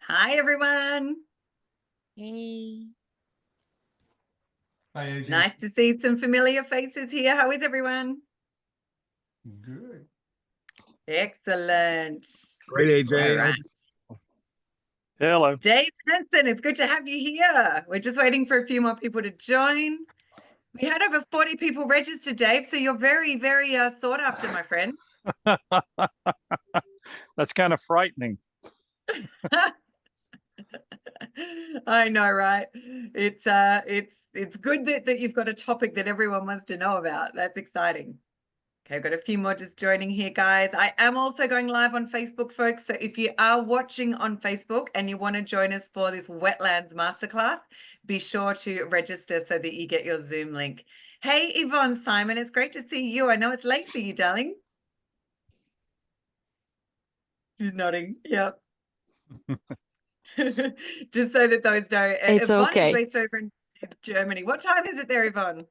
Hi, everyone. Hey. Hi, AJ. Nice to see some familiar faces here. How is everyone? Good. Excellent. Great, AJ. All right. Hello. Dave Hansen, it's good to have you here. We're just waiting for a few more people to join. We had over 40 people registered, Dave, so you're very, very sought after, my friend. That's kind of frightening. I know, right? It's good that you've got a topic that everyone wants to know about. That's exciting. Okay, I've got a few more just joining here, guys. I am also going live on Facebook, folks. So if you are watching on Facebook and you want to join us for this Wetlands Masterclass, be sure to register so that you get your Zoom link. Hey, Yvonne Simon, it's great to see you. I know it's late for you, darling. She's nodding. Yep. Just so that those know, It's Yvonne okay. is based over in Germany. What time is it there, Yvonne?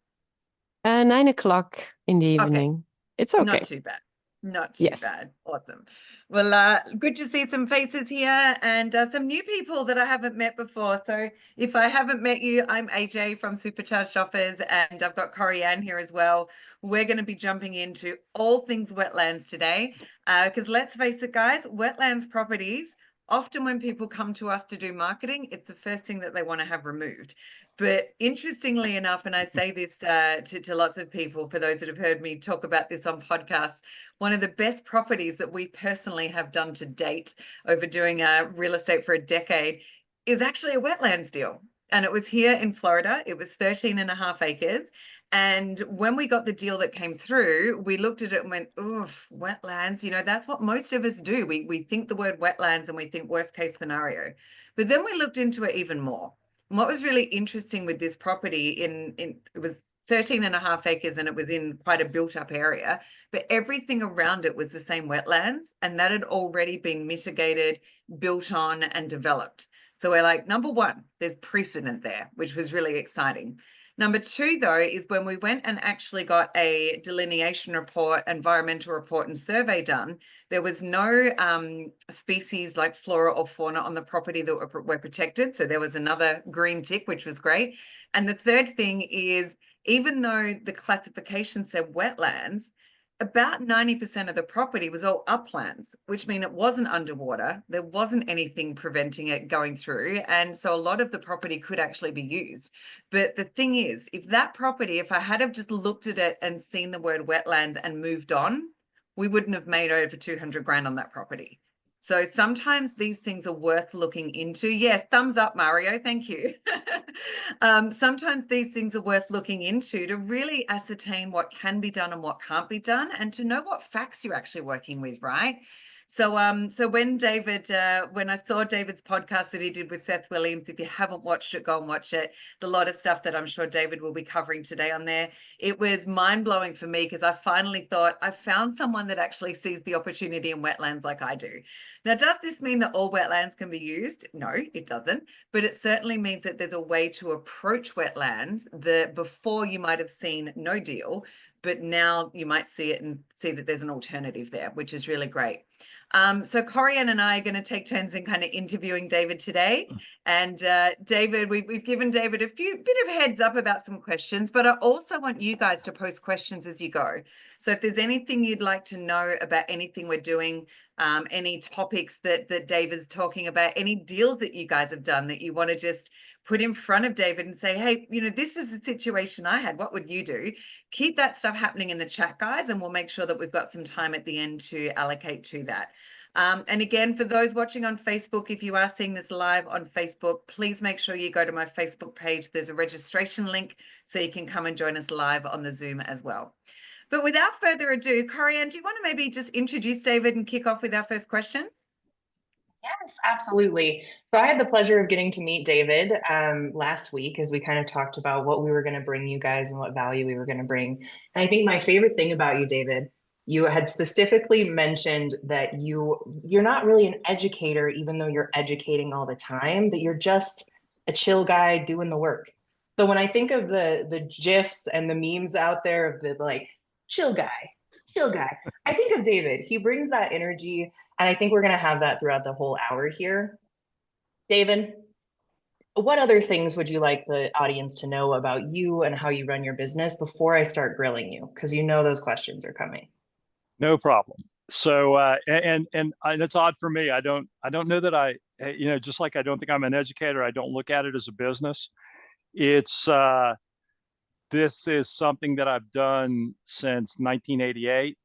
9 o'clock in the evening. It's okay. Not too bad. Not too Yes. bad. Awesome. Well, good to see some faces here and some new people that I haven't met before. So if I haven't met you, I'm AJ from Supercharged Offers, and I've got Corianne here as well. We're going to be jumping into all things wetlands today because let's face it, guys, wetlands properties, often when people come to us to do marketing, it's the first thing that they want to have removed. But interestingly enough, and I say this to lots of people, for those that have heard me talk about this on podcasts, one of the best properties that we personally have done to date over doing real estate for a decade is actually a wetlands deal. And it was here in Florida. It was 13.5 acres. And when we got the deal that came through, we looked at it and went, oof, wetlands, that's what most of us do. We think the word wetlands and we think worst case scenario. But then we looked into it even more. And what was really interesting with this property it was 13.5 acres and it was in quite a built up area, but everything around it was the same wetlands and that had already been mitigated, built on and developed. So we're like, number one, there's precedent there, which was really exciting. Number two, though, is when we went and actually got a delineation report, environmental report and survey done, there was no species like flora or fauna on the property that were protected. So there was another green tick, which was great. And the third thing is, even though the classification said wetlands, about 90% of the property was all uplands, which means it wasn't underwater. There wasn't anything preventing it going through. And so a lot of the property could actually be used. But the thing is, if I had have just looked at it and seen the word wetlands and moved on, we wouldn't have made over 200 grand on that property. So sometimes these things are worth looking into. Yes, thumbs up, Mario. Thank you. Sometimes these things are worth looking into to really ascertain what can be done and what can't be done, and to know what facts you're actually working with, right? So when I saw David's podcast that he did with Seth Williams, if you haven't watched it, go and watch it. There's a lot of stuff that I'm sure David will be covering today on there. It was mind-blowing for me because I finally thought I found someone that actually sees the opportunity in wetlands like I do. Now, does this mean that all wetlands can be used? No, it doesn't. But it certainly means that there's a way to approach wetlands that before you might have seen no deal, but now you might see it and see that there's an alternative there, which is really great. So Corianne and I are going to take turns in kind of interviewing David today. And David, we've given David a bit of heads up about some questions, but I also want you guys to post questions as you go. So if there's anything you'd like to know about anything we're doing, any topics that Dave is talking about, any deals that you guys have done that you want to just put in front of David and say, hey, this is the situation I had. What would you do? Keep that stuff happening in the chat, guys, and we'll make sure that we've got some time at the end to allocate to that. And again, for those watching on Facebook, if you are seeing this live on Facebook, please make sure you go to my Facebook page. There's a registration link so you can come and join us live on the Zoom as well. But without further ado, Corianne, do you want to maybe just introduce David and kick off with our first question? Yes, absolutely. So I had the pleasure of getting to meet David last week as we kind of talked about what we were going to bring you guys and what value we were going to bring. And I think my favorite thing about you, David, you had specifically mentioned that you're not really an educator, even though you're educating all the time, that you're just a chill guy doing the work. So when I think of the GIFs and the memes out there of the like chill guy, I think of David. He brings that energy, and I think we're going to have that throughout the whole hour here. David, what other things would you like the audience to know about you and how you run your business before I start grilling you? Because you know those questions are coming. No problem. So, and it's odd for me. I don't know that just like I don't think I'm an educator, I don't look at it as a business. It's, this is something that I've done since 1988.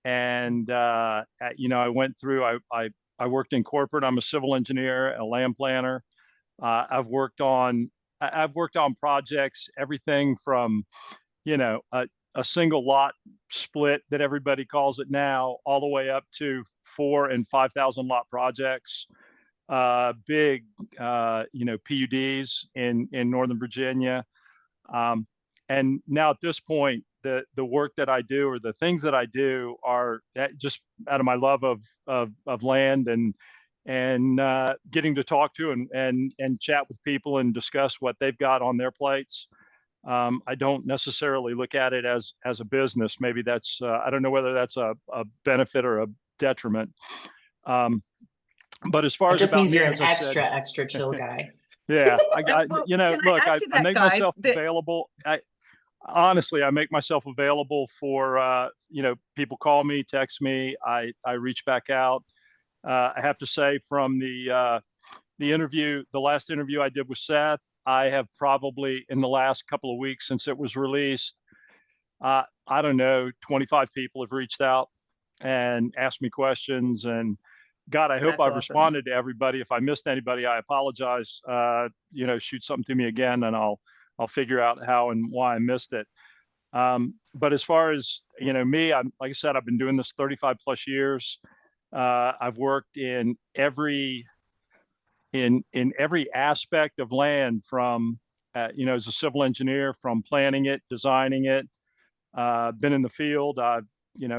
And, I went through, I worked in corporate. I'm a civil engineer, a land planner. I've worked on projects, everything from, a single lot split that everybody calls it now, all the way up to 4,000 and 5,000 lot projects, big, PUDs in Northern Virginia. And now at this point, the work that I do, or the things that I do, are just out of my love of land and getting to talk to and chat with people and discuss what they've got on their plates. I don't necessarily look at it as a business. Maybe that's, I don't know whether that's a benefit or a detriment. But as far as just about means me, you're as an I extra, said, extra chill guy. yeah, Well, can I look, add to I that, make guys, myself that- available. Honestly, I make myself available for, people call me, text me, I reach back out. I have to say, from the last interview I did with Seth, I have probably, in the last couple of weeks since it was released, I don't know, 25 people have reached out and asked me questions. And God, I hope That's I've awesome. responded to everybody. If I missed anybody, I apologize. Shoot something to me again, and I'll figure out how and why I missed it. But as far as, me, like I said, I've been doing this 35 plus years. I've worked in every aspect of land, from, as a civil engineer, from planning it, designing it, been in the field. I've,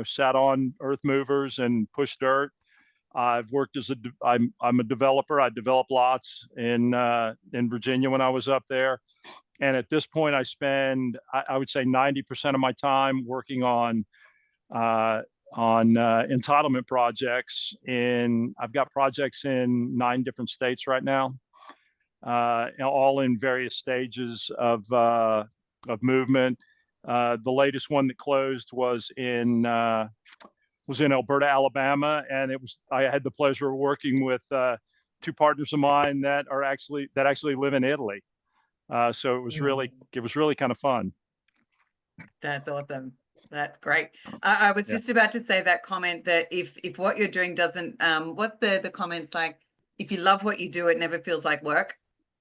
sat on earth movers and pushed dirt. I've worked I'm a developer. I developed lots in Virginia when I was up there. And at this point, I spend, I would say, 90% of my time working on entitlement projects. I've got projects in 9 different states right now, all in various stages of movement. The latest one that closed was in Alberta, Alabama, and I had the pleasure of working with 2 partners of mine that actually live in Italy. So it was really kind of fun. That's awesome. That's great. I was just about to say that comment, that if what you're doing doesn't, what's the comments like? If you love what you do, it never feels like work.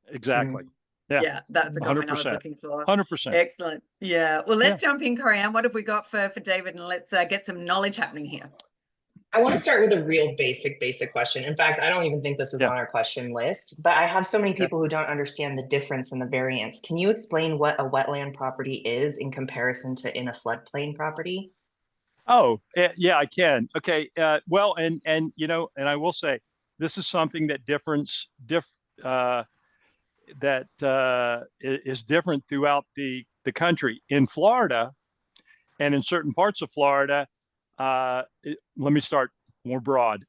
Exactly. Yeah. Yeah, that's the comment I was 100%. looking for. 100%. Excellent. Yeah. Well, let's jump in, Corianne. What have we got for David? And let's get some knowledge happening here. I want to start with a real basic question. In fact, I don't even think this is on our question list, but I have so many people who don't understand the difference and the variance. Can you explain what a wetland property is in comparison to in a floodplain property? Oh, yeah, I can. Okay. Well, and I will say, this is something that is different throughout the country. In Florida, and in certain parts of Florida, let me start more broad.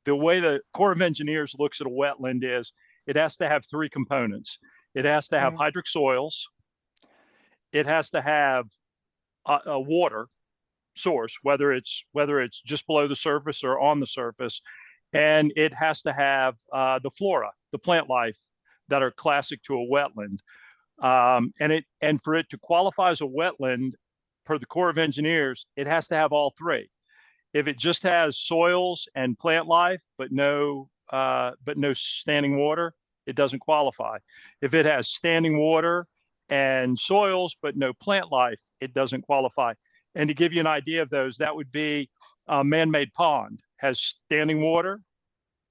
The way the Corps of Engineers looks at a wetland is, it has to have 3 components. It has to have hydric soils. It has to have a water source, whether it's just below the surface or on the surface, and it has to have the flora, the plant life, that are classic to a wetland. And for it to qualify as a wetland, per the Corps of Engineers, it has to have all 3. If it just has soils and plant life, but no standing water, it doesn't qualify. If it has standing water and soils, but no plant life, it doesn't qualify. And to give you an idea of those, that would be a man-made pond. Has standing water.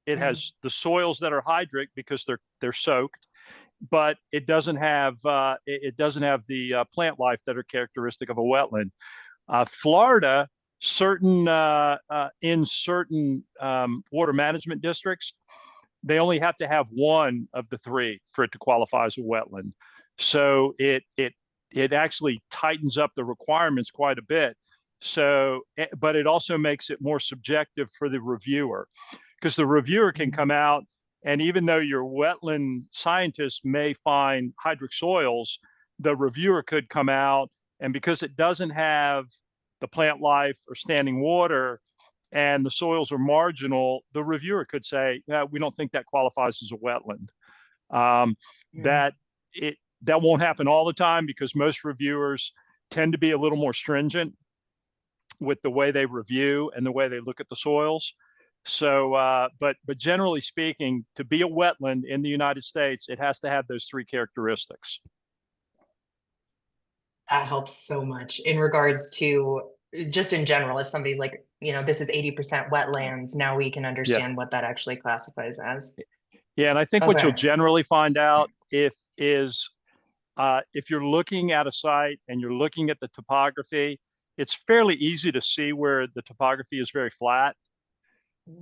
It has the soils that are hydric because they're soaked, but it doesn't have the plant life that are characteristic of a wetland. Florida, in certain water management districts, they only have to have one of the 3 for it to qualify as a wetland. So it actually tightens up the requirements quite a bit. So, but it also makes it more subjective for the reviewer, because the reviewer can come out And even though your wetland scientists may find hydric soils, the reviewer could come out, and because it doesn't have the plant life or standing water and the soils are marginal, the reviewer could say, yeah, we don't think that qualifies as a wetland. That won't happen all the time because most reviewers tend to be a little more stringent with the way they review and the way they look at the soils. So, but generally speaking, to be a wetland in the United States, it has to have those three characteristics. That helps so much in regards to just in general, if somebody's like, this is 80% wetlands, now we can understand what that actually classifies as. Yeah, and I think what you'll generally find out if you're looking at a site and you're looking at the topography, it's fairly easy to see where the topography is very flat.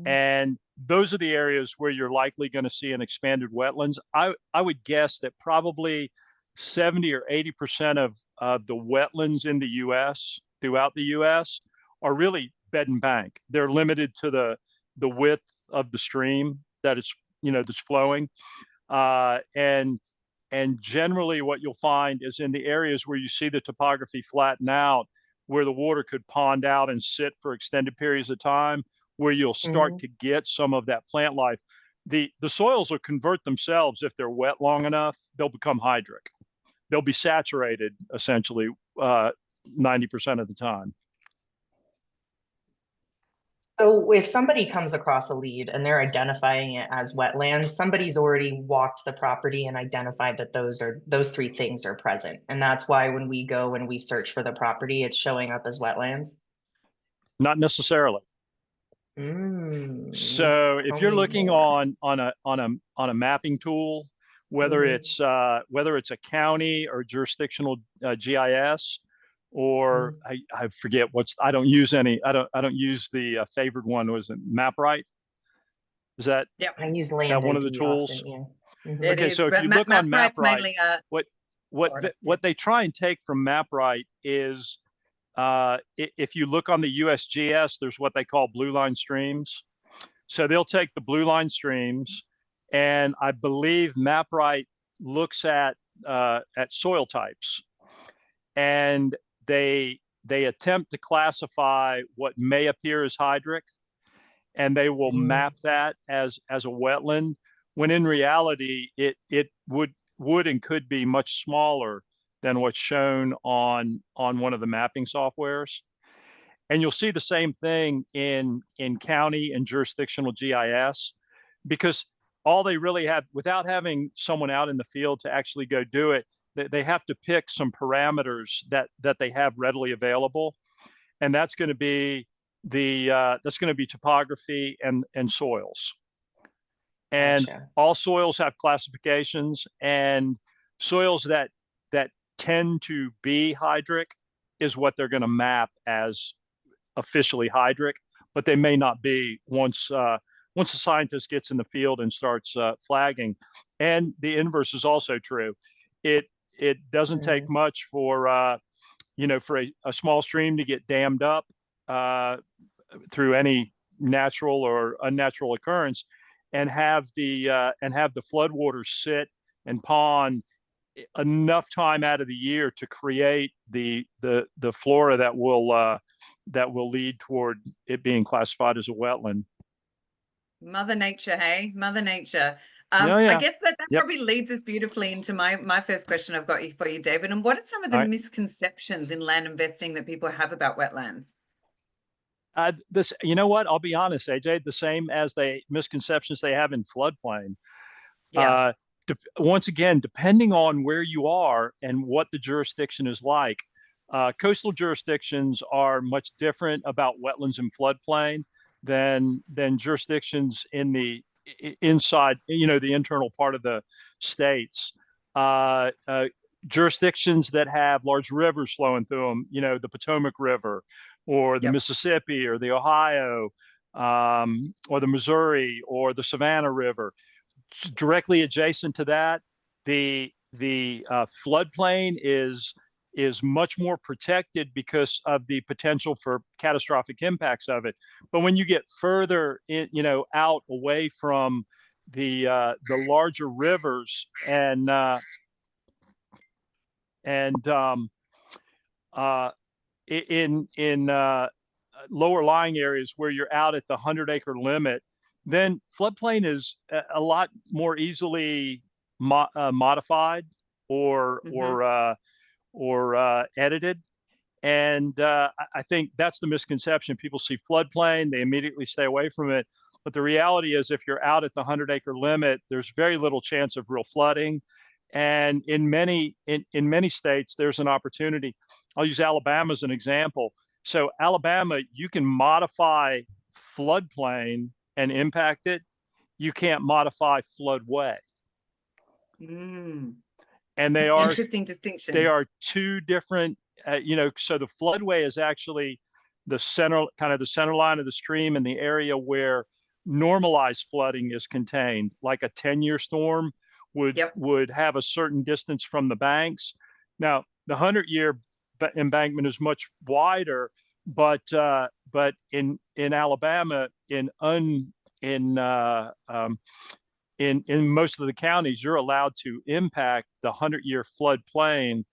And those are the areas where you're likely going to see an expanded wetlands. I would guess that probably 70 or 80% of the wetlands in the U.S., throughout the U.S., are really bed and bank. They're limited to the width of the stream that it's, that's flowing. And generally what you'll find is in the areas where you see the topography flatten out, where the water could pond out and sit for extended periods of time, where you'll start to get some of that plant life. The soils will convert themselves if they're wet long enough, they'll become hydric. They'll be saturated essentially 90% of the time. So if somebody comes across a lead and they're identifying it as wetlands, somebody's already walked the property and identified that those three things are present. And that's why when we go and we search for the property, it's showing up as wetlands? Not necessarily. So if you're looking on a mapping tool, whether it's a county or jurisdictional GIS, or I forget I don't use the favored one. Was it MapRight? Is that I use Land one of the tools? Often, Okay, so if you look on MapRight, what they try and take from MapRight is if you look on the USGS, there's what they call blue line streams. So they'll take the blue line streams, and I believe MapRight looks at soil types, and they attempt to classify what may appear as hydric, and they will map that as a wetland, when in reality it would and could be much smaller than what's shown on one of the mapping softwares. And you'll see the same thing in county and jurisdictional GIS, because all they really have, without having someone out in the field to actually go do it, they have to pick some parameters that they have readily available, and that's going to be topography and soils. And all soils have classifications, and soils that tend to be hydric is what they're going to map as officially hydric, but they may not be once the scientist gets in the field and starts flagging. And the inverse is also true. It doesn't take much for a small stream to get dammed up through any natural or unnatural occurrence, and have the floodwaters sit and pond enough time out of the year to create the flora that will lead toward it being classified as a wetland. Mother Nature, hey, Mother Nature. Yeah. I guess that probably leads us beautifully into my first question I've got for you, David. And what are some of the misconceptions in land investing that people have about wetlands? You know what? I'll be honest, AJ, the same as the misconceptions they have in floodplain. Yeah. Once again, depending on where you are and what the jurisdiction is like, coastal jurisdictions are much different about wetlands and floodplain than jurisdictions in the inside, the internal part of the states. Jurisdictions that have large rivers flowing through them, the Potomac River, or the Mississippi, or the Ohio, or the Missouri, or the Savannah River. Directly adjacent to that, the floodplain is much more protected because of the potential for catastrophic impacts of it. But when you get further out away from the larger rivers and in lower lying areas where you're out at the 100-acre limit, then floodplain is a lot more easily modified or edited. And I think that's the misconception. People see floodplain, they immediately stay away from it. But the reality is, if you're out at the 100-acre limit, there's very little chance of real flooding. And in many states, there's an opportunity. I'll use Alabama as an example. So Alabama, you can modify floodplain and impact it. You can't modify floodway. Mm. And they are Interesting distinction. They are two different. So the floodway is actually the center line of the stream and the area where normalized flooding is contained, like a 10-year storm would have a certain distance from the banks. Now, the 100-year embankment is much wider, but in Alabama, in most of the counties, you're allowed to impact the 100-year floodplain.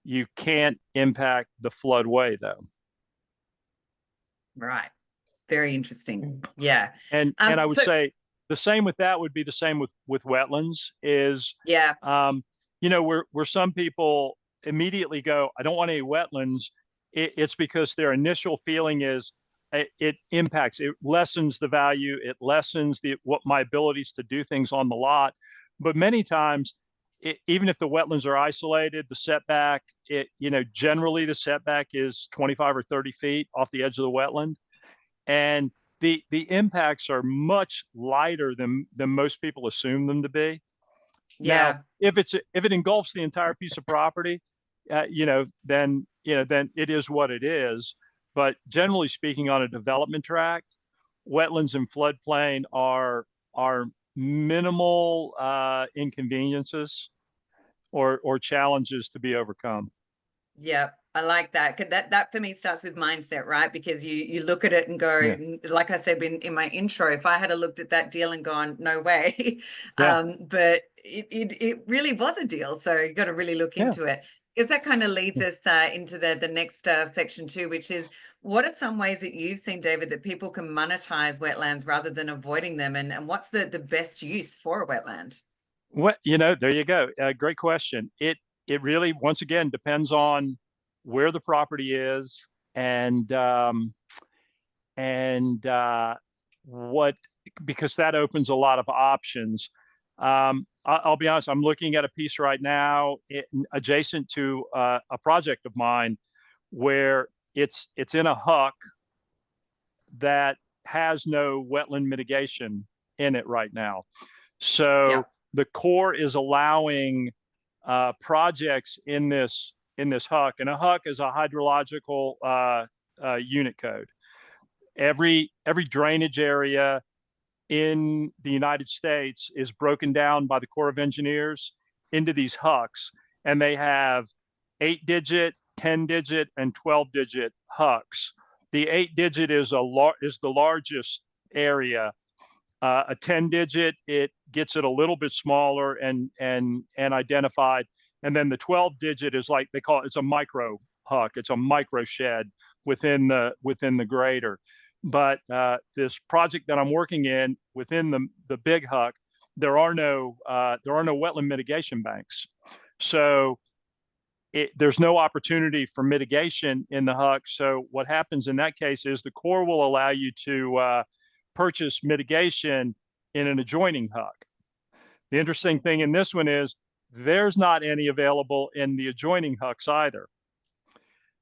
You can't impact the floodway, though. Right. Very interesting. Yeah. And I would say the same with that would be the same with wetlands is, where some people immediately go, I don't want any wetlands. It's because their initial feeling is it lessens the value. It lessens my abilities to do things on the lot. But many times, even if the wetlands are isolated, the setback, generally the setback is 25 or 30 feet off the edge of the wetland. And the impacts are much lighter than most people assume them to be. Yeah. Now, if it engulfs the entire piece of property, then it is what it is. But generally speaking, on a development tract, wetlands and floodplain are minimal inconveniences or challenges to be overcome. Yeah, I like that. That for me starts with mindset, right? Because you look at it and go, like I said in my intro, if I had looked at that deal and gone, no way. But it really was a deal. So you got to really look into it. Because that kind of leads us into the next section too, which is, what are some ways that you've seen, David, that people can monetize wetlands rather than avoiding them? And what's the best use for a wetland? There you go. Great question. It really, once again, depends on where the property is and because that opens a lot of options. I'll be honest, I'm looking at a piece right now adjacent to a project of mine where it's in a huck that has no wetland mitigation in it right now. So the Corps is allowing projects in this huck, and a huck is a hydrological unit code. Every drainage area in the United States is broken down by the Corps of Engineers into these hucks, and they have 8-digit, 10-digit, and 12-digit hucks. The 8-digit is the largest area. A 10-digit, it gets it a little bit smaller and identified, and then the 12-digit is like they call it. It's a micro huck. It's a micro shed within the grader. But this project that I'm working in within the big huck, there are no wetland mitigation banks, so there's no opportunity for mitigation in the huck. So what happens in that case is the Corps will allow you to purchase mitigation in an adjoining huck. The interesting thing in this one is there's not any available in the adjoining hucks either.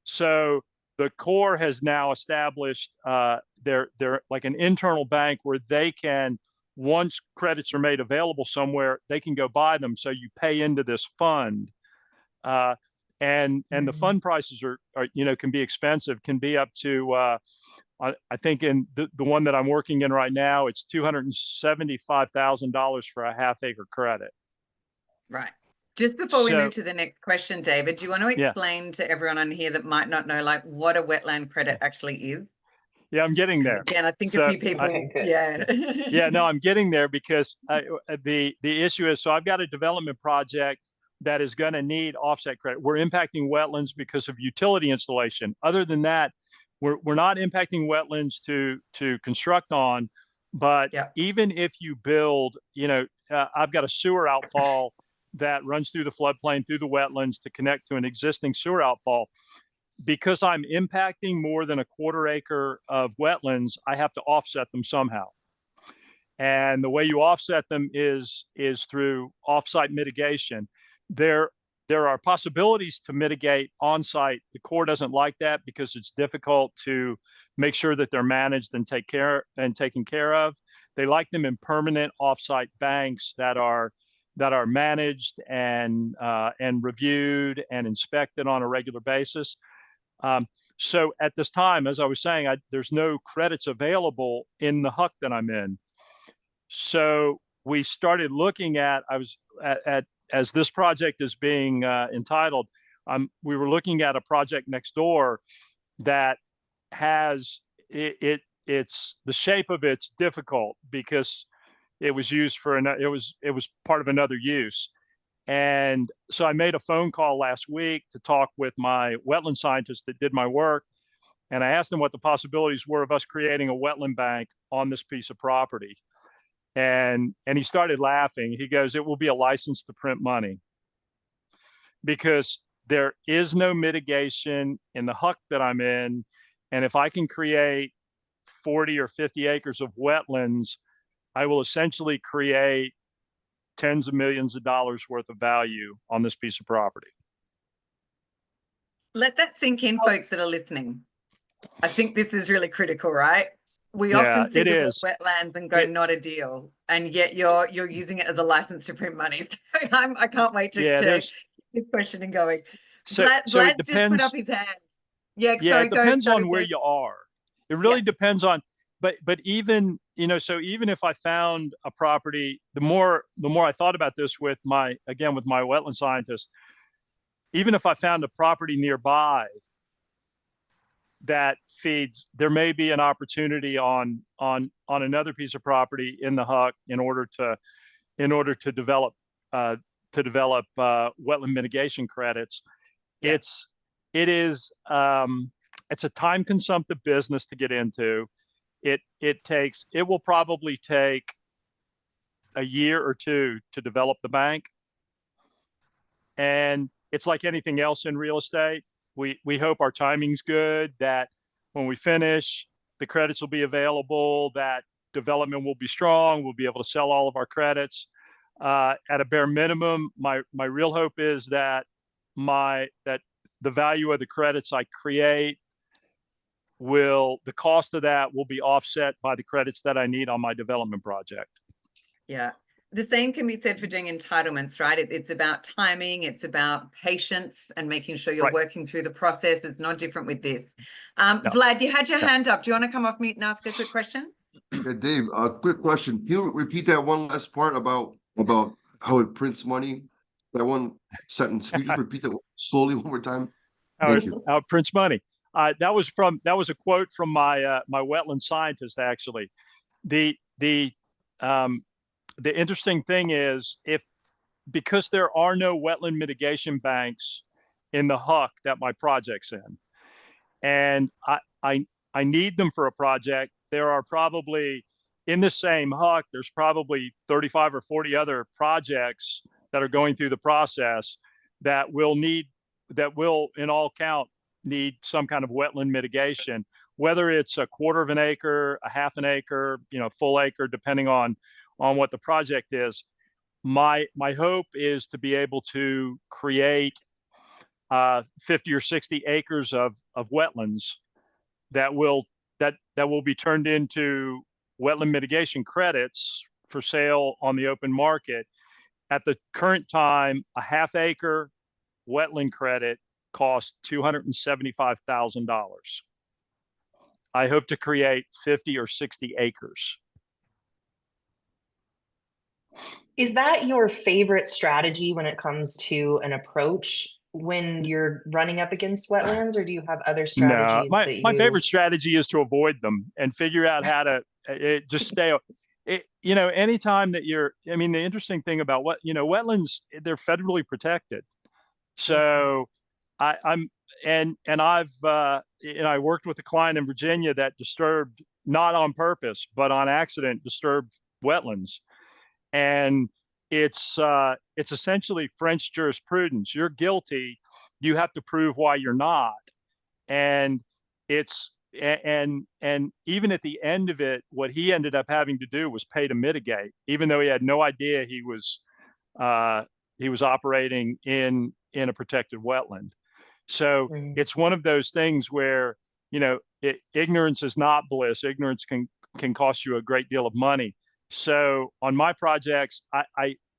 So the Corps has now established their like an internal bank where they can, once credits are made available somewhere, they can go buy them. So you pay into this fund, and the fund prices are can be expensive, can be up to I think in the one that I'm working in right now, it's $275,000 for a half-acre credit. Right. Just before we move to the next question, David, do you want to explain to everyone on here that might not know, like, what a wetland credit actually is? Yeah, I'm getting there. Again, I think a So few people, Okay, good. yeah. yeah, no, I'm getting there because the issue is, so I've got a development project that is going to need offset credit. We're impacting wetlands because of utility installation. Other than that, we're not impacting wetlands to construct on. But Yeah. even if you build, I've got a sewer outfall that runs through the floodplain, through the wetlands to connect to an existing sewer outfall. Because I'm impacting more than a quarter acre of wetlands, I have to offset them somehow. And the way you offset them is through offsite mitigation. There are possibilities to mitigate on-site. The Corps doesn't like that because it's difficult to make sure that they're managed and taken care of. They like them in permanent offsite banks that are managed and reviewed and inspected on a regular basis. So at this time, as I was saying, there's no credits available in the HUC that I'm in. So we started looking at, as this project is being entitled, we were looking at a project next door that has, it's the shape of it's difficult because it was used for, it was part of another use. And so I made a phone call last week to talk with my wetland scientist that did my work. And I asked him what the possibilities were of us creating a wetland bank on this piece of property. And he started laughing. He goes, "It will be a license to print money." Because there is no mitigation in the HUC that I'm in. And if I can create 40 or 50 acres of wetlands, I will essentially create tens of millions of dollars worth of value on this piece of property. Let that sink in, folks that are listening. I think this is really critical, right? We Yeah, often see it the word is. wetlands and go, not a deal, and yet you're using it as a license to print money. So I can't wait to there's this question and going. so Vlad's it just put depends. up his hand. Yeah, Yeah, sorry, it depends go, on where Dave. you are. It really depends on, but even, so even if I found a property, the more I thought about this with my wetland scientist, even if I found a property nearby that feeds, there may be an opportunity on another piece of property in the HUC in order to develop wetland mitigation credits. Yeah. It's a time consumptive business to get into. It will probably take a year or two to develop the bank. And it's like anything else in real estate. We hope our timing's good, that when we finish, the credits will be available, that development will be strong, we'll be able to sell all of our credits. At a bare minimum, my real hope is that the value of the credits I create the cost of that will be offset by the credits that I need on my development project. Yeah. The same can be said for doing entitlements, right? It's about timing, it's about patience and making sure you're working through the process. It's not different with this. Vlad, you had your hand up. Do you want to come off mute and ask a quick question? Yeah, Dave, a quick question. Can you repeat that one last part about how it prints money? That one sentence. Can you just repeat that slowly one more time? Thank you. How it prints money. That was a quote from my wetland scientist, actually. The interesting thing is, because there are no wetland mitigation banks in the HUC that my project's in, and I need them for a project, there are probably, in the same HUC, there's probably 35 or 40 other projects that are going through the process that will, in all count, need some kind of wetland mitigation, whether it's a quarter of an acre, a half an acre, full acre, depending on what the project is. My hope is to be able to create 50 or 60 acres of wetlands that will be turned into wetland mitigation credits for sale on the open market. At the current time, a half acre wetland credit costs $275,000. I hope to create 50 or 60 acres. Is that your favorite strategy when it comes to an approach when you're running up against wetlands, or do you have other No, strategies that my you? favorite strategy is to avoid them and figure out how to just stay. You know, anytime that I mean, the interesting thing about wetlands, they're federally protected. So I worked with a client in Virginia that disturbed, not on purpose, but on accident, disturbed wetlands. And it's essentially French jurisprudence. You're guilty. You have to prove why you're not. And it's and even at the end of it, what he ended up having to do was pay to mitigate, even though he had no idea he was operating in a protected wetland. So it's one of those things where, ignorance is not bliss. Ignorance can cost you a great deal of money. So on my projects,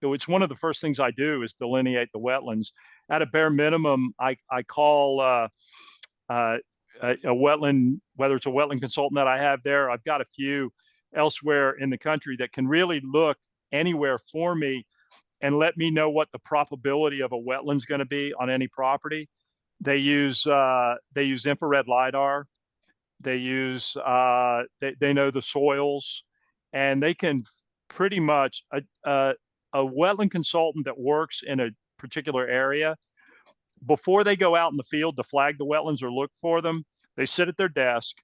it's one of the first things I do is delineate the wetlands. At a bare minimum, I call a wetland, whether it's a wetland consultant that I have there, I've got a few elsewhere in the country that can really look anywhere for me and let me know what the probability of a wetland is going to be on any property. They use infrared LiDAR. They use they know the soils, and they can pretty much a wetland consultant that works in a particular area, before they go out in the field to flag the wetlands or look for them, they sit at their desk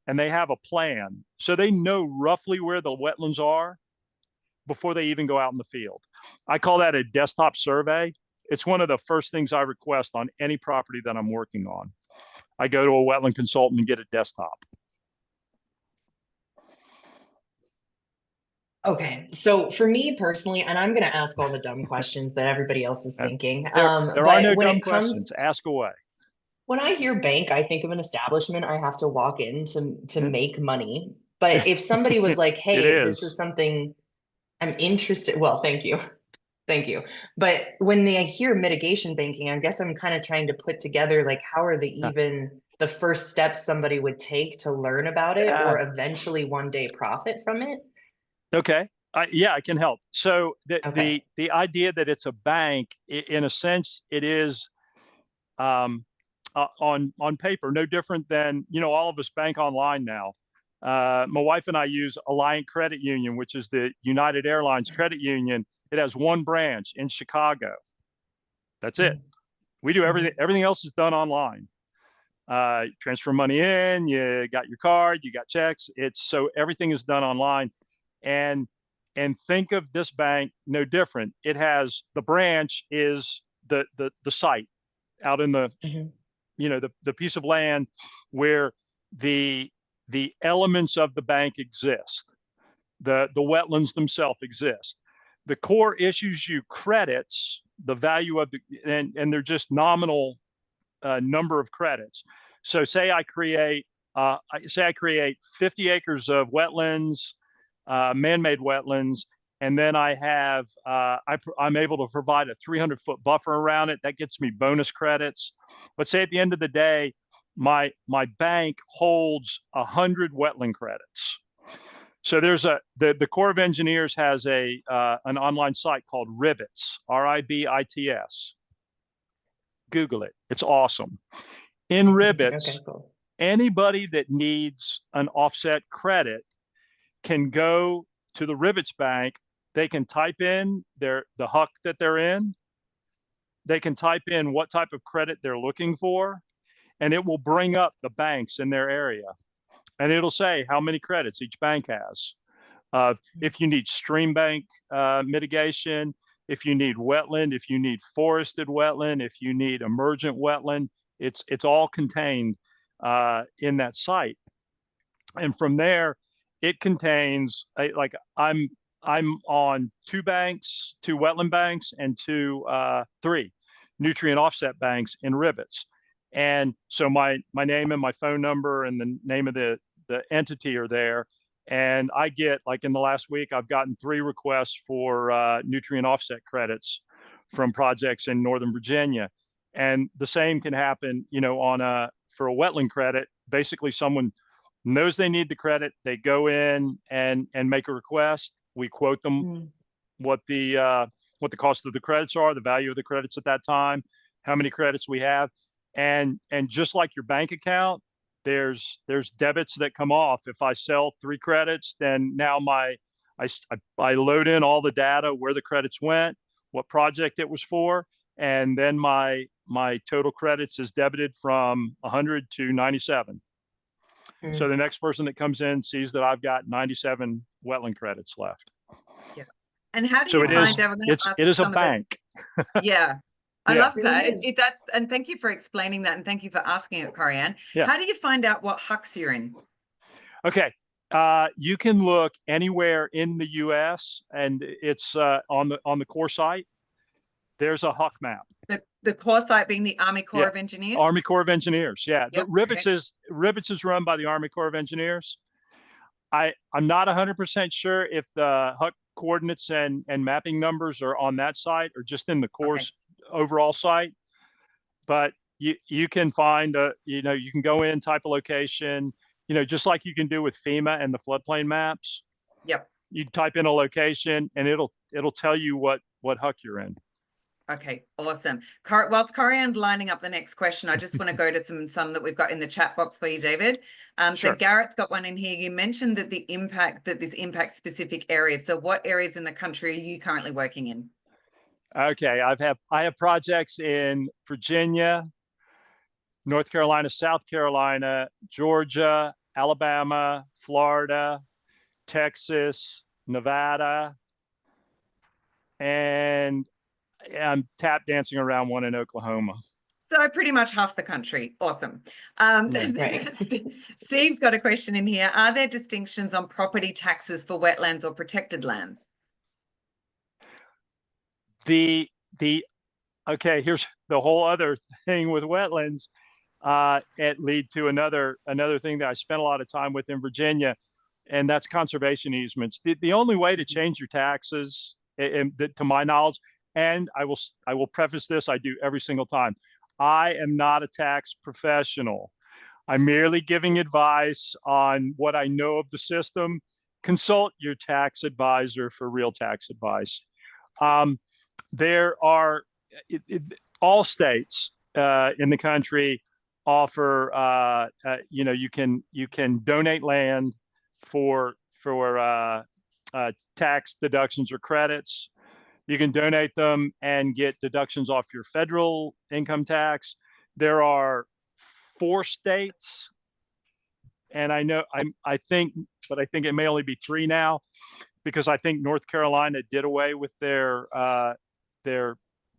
and they have a plan. So they know roughly where the wetlands are before they even go out in the field. I call that a desktop survey. It's one of the first things I request on any property that I'm working on. I go to a wetland consultant and get a desktop. Okay, so for me personally, and I'm going to ask all the dumb questions that everybody else is thinking. There are but no when dumb it comes, questions. Ask away. When I hear bank, I think of an establishment I have to walk in to make money. But if somebody was like, "Hey, this is something I'm interested," well, thank you. Thank you. But when they hear mitigation banking, I guess I'm kind of trying to put together, like, how are they even the first steps somebody would take to learn about it or eventually one day profit from it? Okay. Yeah, I can help. So Okay. the idea that it's a bank, in a sense, it is on paper, no different than, all of us bank online now. My wife and I use Alliant Credit Union, which is the United Airlines credit union. It has one branch in Chicago. That's it. We do everything. Everything else is done online. Transfer money in, you got your card, you got checks. So everything is done online. And think of this bank no different. It has, the branch is the site out in the the piece of land where the elements of the bank exist. The wetlands themselves exist. The core issues you credits, the value of and they're just nominal number of credits. So say I create 50 acres of wetlands, man-made wetlands, and then I have I'm able to provide a 300-foot buffer around it. That gets me bonus credits. But say at the end of the day, my bank holds 100 wetland credits. So there's the Corps of Engineers has an online site called Rivets, RIBITS. Google it. It's awesome. In Rivets, cool. Anybody that needs an offset credit can go to the Rivets Bank. They can type in the HUC that they're in. They can type in what type of credit they're looking for, and it will bring up the banks in their area. And it'll say how many credits each bank has. If you need stream bank mitigation, if you need wetland, if you need forested wetland, if you need emergent wetland, it's all contained in that site. And from there, it contains I'm on two wetland banks, and three nutrient offset banks in Rivets. And so my name and my phone number and the name of the entity are there. And I get, like in the last week, I've gotten 3 requests for nutrient offset credits from projects in Northern Virginia. And the same can happen, for a wetland credit. Basically, someone knows they need the credit. They go in and make a request. We quote them what the cost of the credits are, the value of the credits at that time, how many credits we have. And just like your bank account, there's debits that come off. If I sell 3 credits, then now I load in all the data, where the credits went, what project it was for, and then my total credits is debited from 100 to 97. So the next person that comes in sees that I've got 97 wetland credits left. Yeah. And how do So you it find is, out? We're gonna ask it is a some of the- bank. Yeah. I Yeah. love It that. really is. That's, and thank you for explaining that, and thank you for asking it, Corianne. Yeah. How do you find out what hucks you're in? Okay. You can look anywhere in the US, and it's on the Corps site. There's a HUC map. The core site being the Army Corps Yeah. of Engineers? Army Corps of Engineers. Yeah. Yep, Ribbits okay. is run by the Army Corps of Engineers. I'm not 100% sure if the HUC coordinates and mapping numbers are on that site or just in the Corps' overall site. But you can find you can go in, type a location, just like you can do with FEMA and the floodplain maps. Yep. You type in a location and it'll tell you what HUC you're in. Okay, awesome. Whilst Corianne's lining up the next question, I just want to go to some that we've got in the chat box for you, David. Sure. So Garrett's got one in here. You mentioned that this impacts specific areas. So what areas in the country are you currently working in? Okay, I have projects in Virginia, North Carolina, South Carolina, Georgia, Alabama, Florida, Texas, Nevada, and I'm tap dancing around one in Oklahoma. So pretty much half the country. Awesome. Right. Steve's got a question in here. Are there distinctions on property taxes for wetlands or protected lands? Okay, here's the whole other thing with wetlands. It lead to another thing that I spent a lot of time with in Virginia, and that's conservation easements. The only way to change your taxes, to my knowledge, and I will preface this, I do every single time, I am not a tax professional. I'm merely giving advice on what I know of the system. Consult your tax advisor for real tax advice. There are all states in the country offer you can donate land for tax deductions or credits. You can donate them and get deductions off your federal income tax. There are 4 states, and I think it may only be 3 now, because I think North Carolina did away with their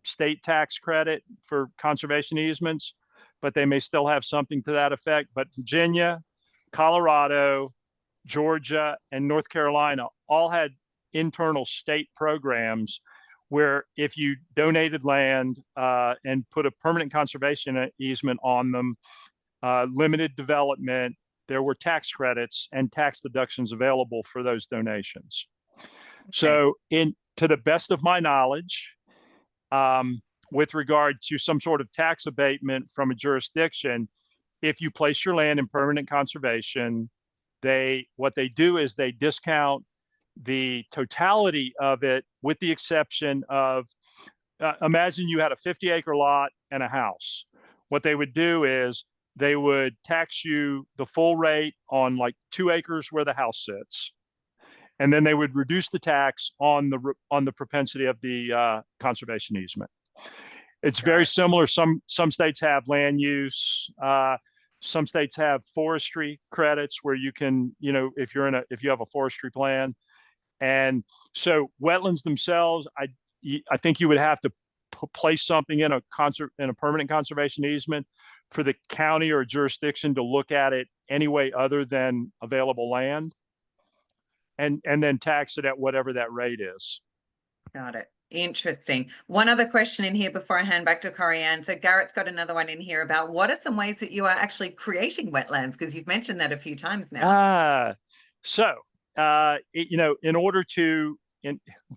state tax credit for conservation easements, but they may still have something to that effect. But Virginia, Colorado, Georgia, and North Carolina all had internal state programs where if you donated land and put a permanent conservation easement on them, limited development, there were tax credits and tax deductions available for those donations. Okay. So to the best of my knowledge, with regard to some sort of tax abatement from a jurisdiction, if you place your land in permanent conservation, what they do is they discount the totality of it, with the exception of, imagine you had a 50-acre lot and a house. What they would do is they would tax you the full rate on like 2 acres where the house sits, and then they would reduce the tax on the propensity of the conservation easement. It's very similar. Some states have land use. Some states have forestry credits where you can, if you have a forestry plan. And so wetlands themselves, I think you would have to place something in a permanent conservation easement for the county or jurisdiction to look at it any way other than available land, and then tax it at whatever that rate is. Got it. Interesting. One other question in here before I hand back to Corianne. So Garrett's got another one in here about what are some ways that you are actually creating wetlands, because you've mentioned that a few times now. In order to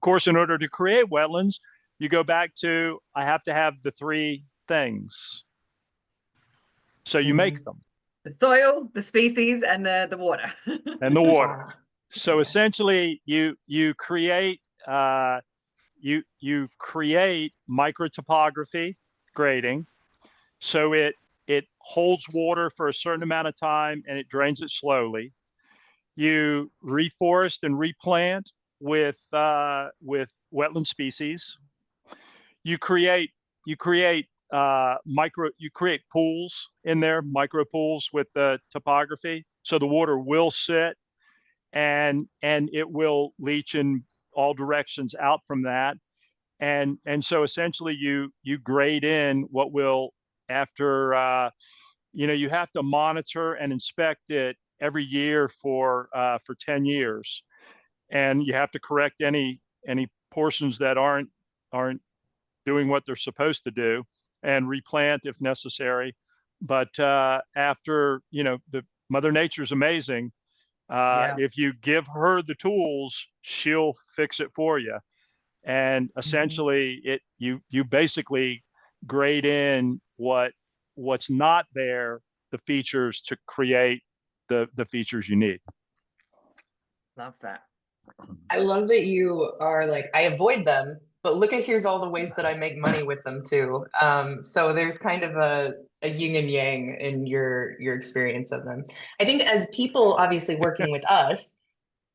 create wetlands, you go back to, I have to have the 3 things. So you make them. The soil, the species, and the water. And the water. So essentially you create microtopography, grading. So it holds water for a certain amount of time and it drains it slowly. You reforest and replant with wetland species. You create pools in there, micro pools with the topography, so the water will sit and it will leach in all directions out from that. And so essentially you grade in what will, after you have to monitor and inspect it every year for 10 years, and you have to correct any portions that aren't doing what they're supposed to do, and replant if necessary. But after, the Mother Nature's amazing. If you give her the tools, she'll fix it for you. And essentially, you basically grade in what's not there, the features, to create the features you need. Love that. I love that you are like, I avoid them, but look at here's all the ways that I make money with them too. So there's kind of a yin and yang in your experience of them. I think as people obviously working with us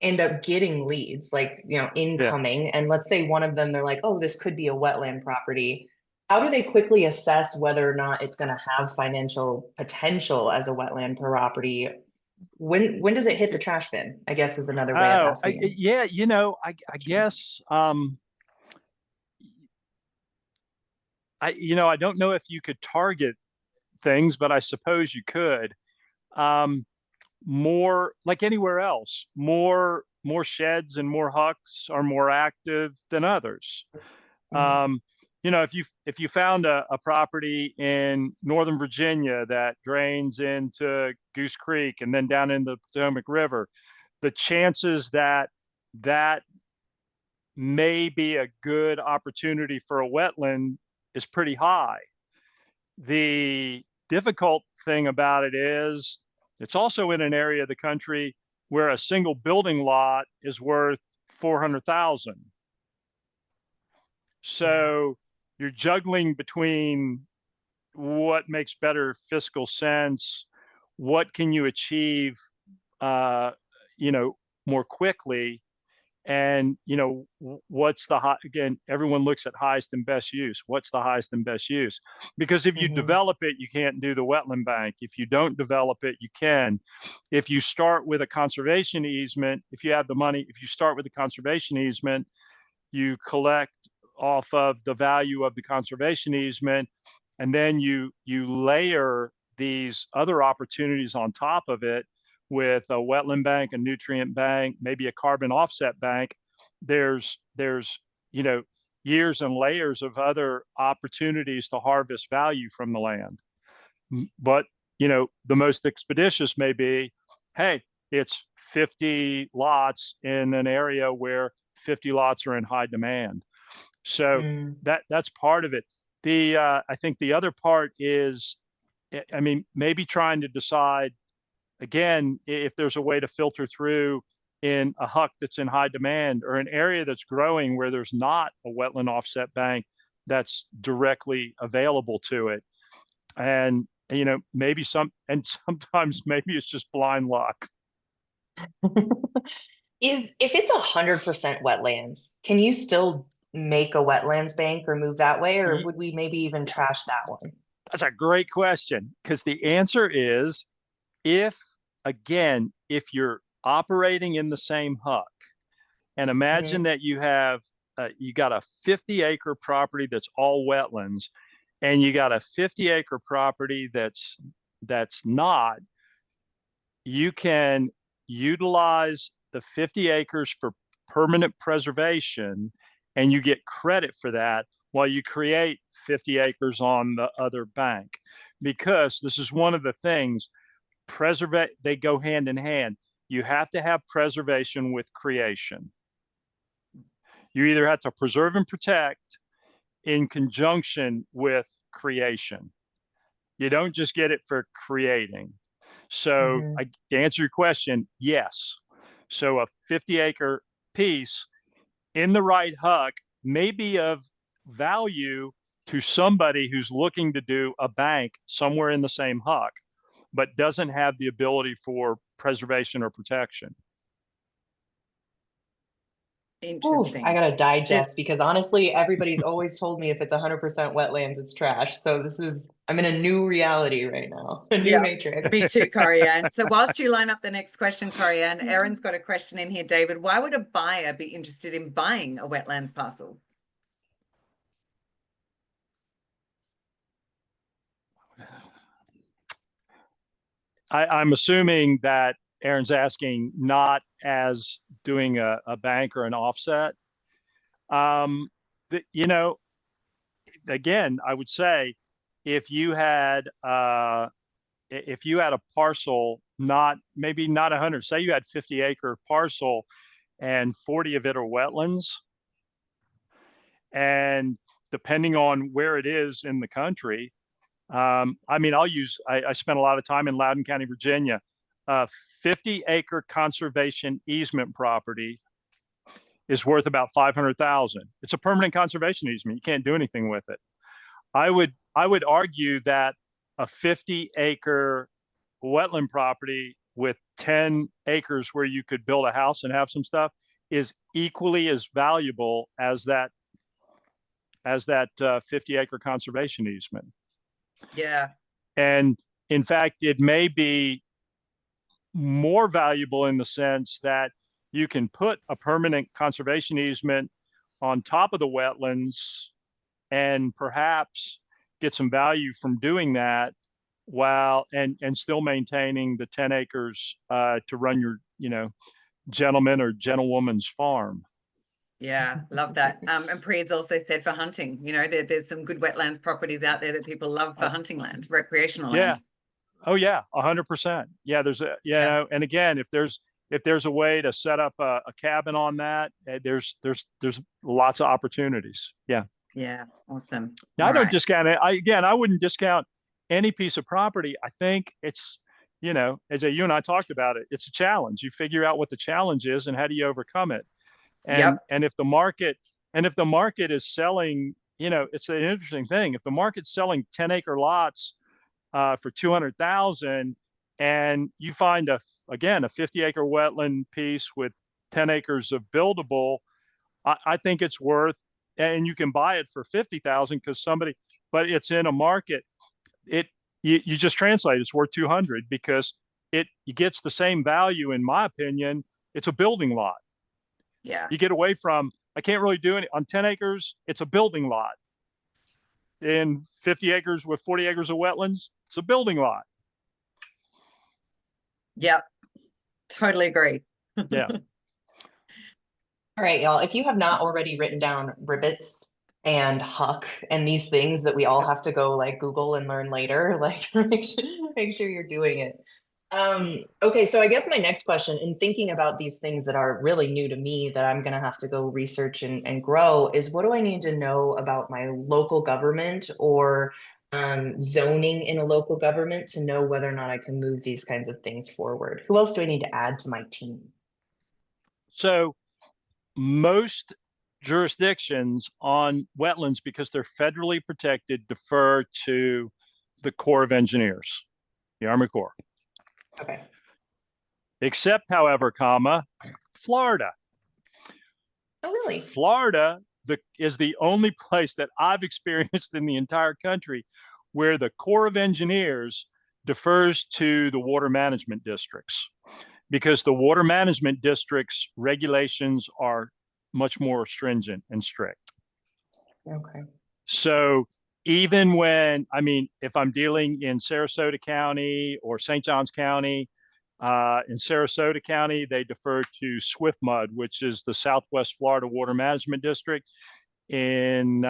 end up getting leads, like, incoming, and let's say one of them, they're like, oh, this could be a wetland property. How do they quickly assess whether or not it's going to have financial potential as a wetland property? When does it hit the trash bin, I guess, is another way of asking. Yeah, I guess I don't know if you could target things, but I suppose you could. More like anywhere else, more sheds and more hucks are more active than others. If you found a property in Northern Virginia that drains into Goose Creek and then down into the Potomac River, the chances that may be a good opportunity for a wetland is pretty high. The difficult thing about it is it's also in an area of the country where a single building lot is worth $400,000. So you're juggling between what makes better fiscal sense, what can you achieve, more quickly, and what's the again, everyone looks at highest and best use. What's the highest and best use? Because if you develop it, you can't do the wetland bank. If you don't develop it, you can. If you start with a conservation easement, if you have the money, if you start with a conservation easement, you collect off of the value of the conservation easement, and then you layer these other opportunities on top of it with a wetland bank, a nutrient bank, maybe a carbon offset bank. There's years and layers of other opportunities to harvest value from the land. But the most expeditious may be, hey, it's 50 lots in an area where 50 lots are in high demand. So that's part of it. I think the other part is, maybe trying to decide, again, if there's a way to filter through in a huck that's in high demand, or an area that's growing where there's not a wetland offset bank that's directly available to it. And, sometimes maybe it's just blind luck. If it's 100% wetlands, can you still make a wetlands bank or move that way, or would we maybe even trash that one? That's a great question, because the answer is, if you're operating in the same huck, and imagine that you got a 50-acre property that's all wetlands, and you got a 50-acre property that's not, you can utilize the 50 acres for permanent preservation, and you get credit for that while you create 50 acres on the other bank. Because this is one of the things, they go hand in hand. You have to have preservation with creation. You either have to preserve and protect in conjunction with creation. You don't just get it for creating. So to answer your question, yes. So a 50-acre piece in the right huck may be of value to somebody who's looking to do a bank somewhere in the same huck, but doesn't have the ability for preservation or protection. Ooh, Interesting. I gotta digest because honestly, everybody's always told me if it's 100% wetlands, it's trash. So I'm in a new reality right now, a new Yeah, matrix. Me too, Corianne. So whilst you line up the next question, Corianne, Erin's got a question in here, David. Why would a buyer be interested in buying a wetlands parcel? I'm assuming that Erin's asking not as doing a bank or an offset. You know, again, I would say if you had a parcel, maybe not 100, say you had 50-acre parcel and 40 of it are wetlands, and depending on where it is in the country, I mean, I spent a lot of time in Loudoun County, Virginia. 50-acre conservation easement property is worth about 500,000. It's a permanent conservation easement. You can't do anything with it. I would argue that a 50-acre wetland property with 10 acres where you could build a house and have some stuff is equally as valuable as that 50-acre conservation easement. Yeah. And in fact, it may be more valuable in the sense that you can put a permanent conservation easement on top of the wetlands and perhaps get some value from doing that while and still maintaining the 10 acres to run your, gentleman or gentlewoman's farm. Yeah, love that. And Priya's also said for hunting, there's some good wetlands properties out there that people love for hunting land, recreational land. Oh yeah, 100%. Yeah, and again, if there's a way to set up a cabin on that, there's lots of opportunities. Yeah. Yeah, awesome. Now, I don't discount it. I wouldn't discount any piece of property. I think it's, as you and I talked about it, it's a challenge. You figure out what the challenge is and how do you overcome it. And if the market is selling, it's an interesting thing. If the market's selling 10-acre lots for 200,000, and you find a 50-acre wetland piece with 10 acres of buildable, I think it's worth, and you can buy it for 50,000 but it's in a market. You just translate, it's worth 200 because it gets the same value, in my opinion. It's a building lot. Yeah. You get away from, I can't really do it on 10 acres. It's a building lot. In 50 acres with 40 acres of wetlands, it's a building lot. Yep. Totally agree. Yeah. All right, y'all. If you have not already written down ribbits and huck and these things that we all have to go like Google and learn later, like make sure you're doing it. Okay, so I guess my next question, in thinking about these things that are really new to me that I'm gonna have to go research and grow, is what do I need to know about my local government or zoning in a local government to know whether or not I can move these kinds of things forward? Who else do I need to add to my team? So most jurisdictions on wetlands, because they're federally protected, defer to the Corps of Engineers, the Army Corps. Okay. Except, however, Florida. Oh, really? Florida is the only place that I've experienced in the entire country where the Corps of Engineers defers to the water management districts, because the water management districts regulations are much more stringent and strict. Okay. So even if I'm dealing in Sarasota County or St. Johns County, in Sarasota County, they defer to SWIFMUD, which is the Southwest Florida Water Management District. In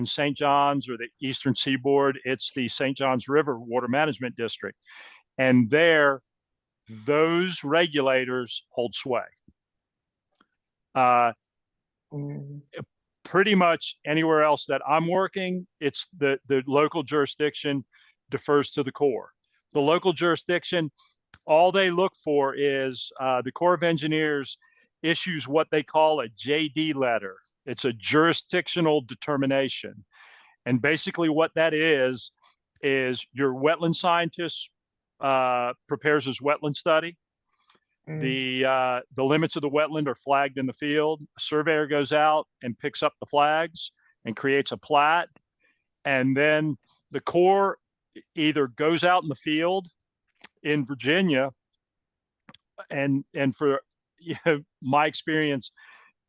St. John's or the Eastern Seaboard, it's the St. John's River Water Management District. And there, those regulators hold sway. Pretty much anywhere else that I'm working, it's the local jurisdiction defers to the Corps. The local jurisdiction, all they look for is the Corps of Engineers issues what they call a JD letter. It's a jurisdictional determination. And basically what that is your wetland scientist prepares his wetland study. The limits of the wetland are flagged in the field. A surveyor goes out and picks up the flags and creates a plat. And then the Corps either goes out in the field in Virginia, and for my experience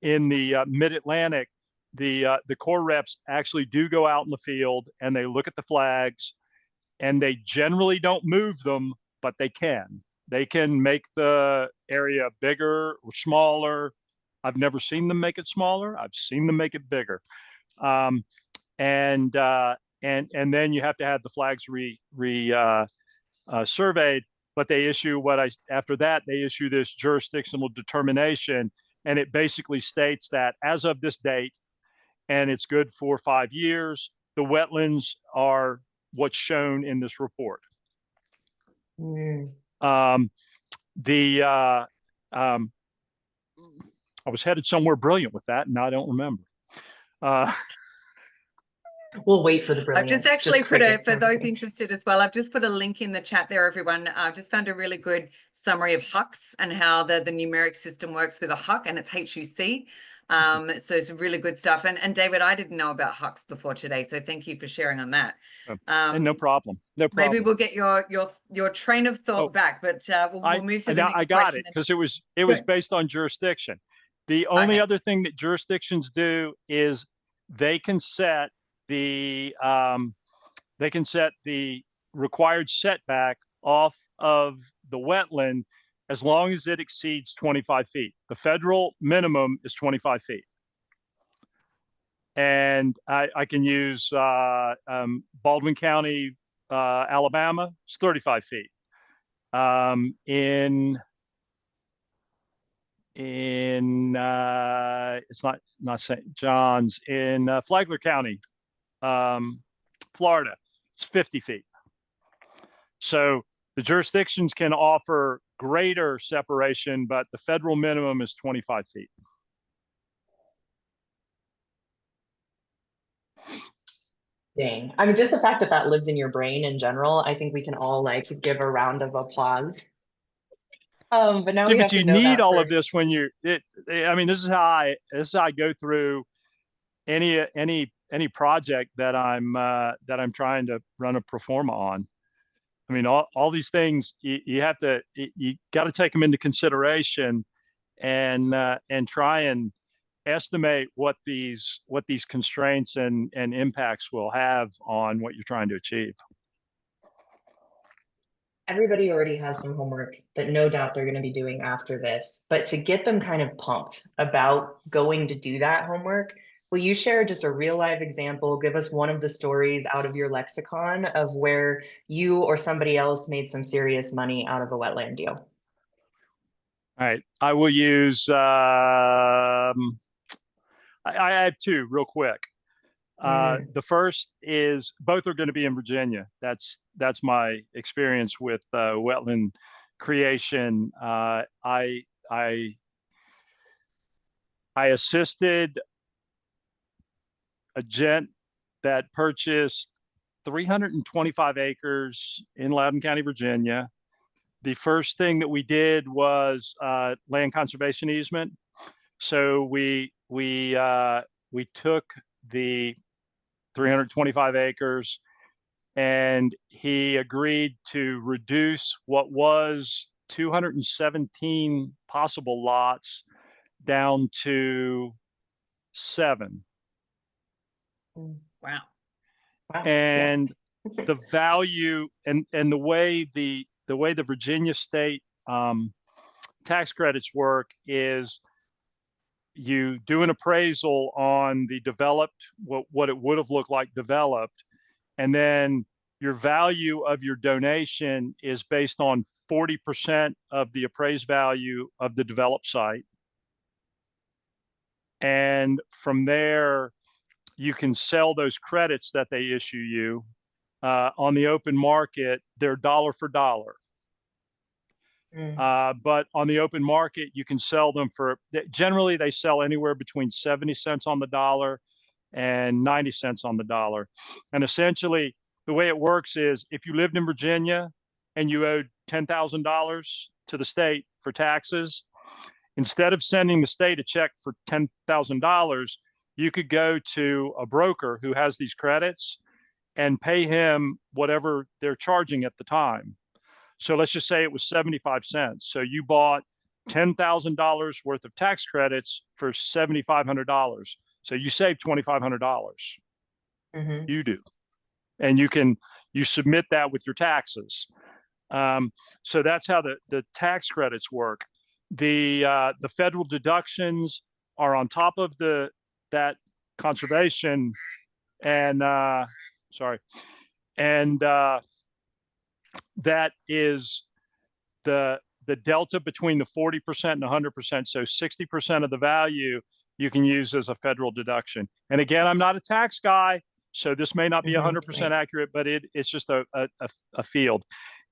in the mid-Atlantic, the Corps reps actually do go out in the field and they look at the flags, and they generally don't move them, but they can. They can make the area bigger or smaller. I've never seen them make it smaller. I've seen them make it bigger. And then you have to have the flags surveyed. But they issue after that, they issue this jurisdictional determination, and it basically states that as of this date, and it's good for 5 years, the wetlands are what's shown in this report. I was headed somewhere brilliant with that, and now I don't remember. We'll wait for the I've brilliance. just actually put for those everything. interested as well, I've just put a link in the chat there, everyone. I've just found a really good summary of HUCs and how the numeric system works with a HUC, and it's HUC. So it's really good stuff. And David, I didn't know about HUCs before today, so thank you for sharing on that. And no problem. No problem. Maybe we'll get your train of thought back, but we'll move to the next I got question. it, because it was based on jurisdiction. The only other thing that jurisdictions do is they can set the required setback off of the wetland as long as it exceeds 25 feet. The federal minimum is 25 feet. And I can use Baldwin County, Alabama, it's 35 feet. It's not St. John's, in Flagler County, Florida, it's 50 feet. So the jurisdictions can offer greater separation, but the federal minimum is 25 feet. Dang. I mean, just the fact that that lives in your brain in general, I think we can all give a round of applause. But now we have to you know need that all of this when I mean, this is how I go through any project that I'm trying to run a pro forma on. I mean, all these things you got to take them into consideration, and try and estimate what these constraints and impacts will have on what you're trying to achieve. Everybody already has some homework that no doubt they're going to be doing after this, but to get them kind of pumped about going to do that homework, will you share just a real life example? Give us one of the stories out of your lexicon of where you or somebody else made some serious money out of a wetland deal. All right, I will use, I have two real quick. The first is, both are going to be in Virginia. That's my experience with wetland creation. I assisted a gent that purchased 325 acres in Loudoun County, Virginia. The first thing that we did was land conservation easement. So we took the 325 acres, and he agreed to reduce what was 217 possible lots down to 7. Wow. And the value and the way the Virginia state tax credits work is, you do an appraisal on the developed, what it would have looked like developed, and then your value of your donation is based on 40% of the appraised value of the developed site. And from there, you can sell those credits that they issue you on the open market. They're dollar for dollar. But on the open market, you can sell them for, generally they sell anywhere between 70 cents on the dollar and 90 cents on the dollar. And essentially, the way it works is if you lived in Virginia and you owed $10,000 to the state for taxes, instead of sending the state a check for $10,000, you could go to a broker who has these credits and pay him whatever they're charging at the time. So let's just say it was 75 cents. So you bought $10,000 worth of tax credits for $7,500. So you save $2,500. Mhm. You do. And you submit that with your taxes. So that's how the tax credits work. The federal deductions are on top of that conservation and that is the delta between the 40% and 100%. So 60% of the value you can use as a federal deduction. And again, I'm not a tax guy, so this may not be 100% accurate, but it's just a field.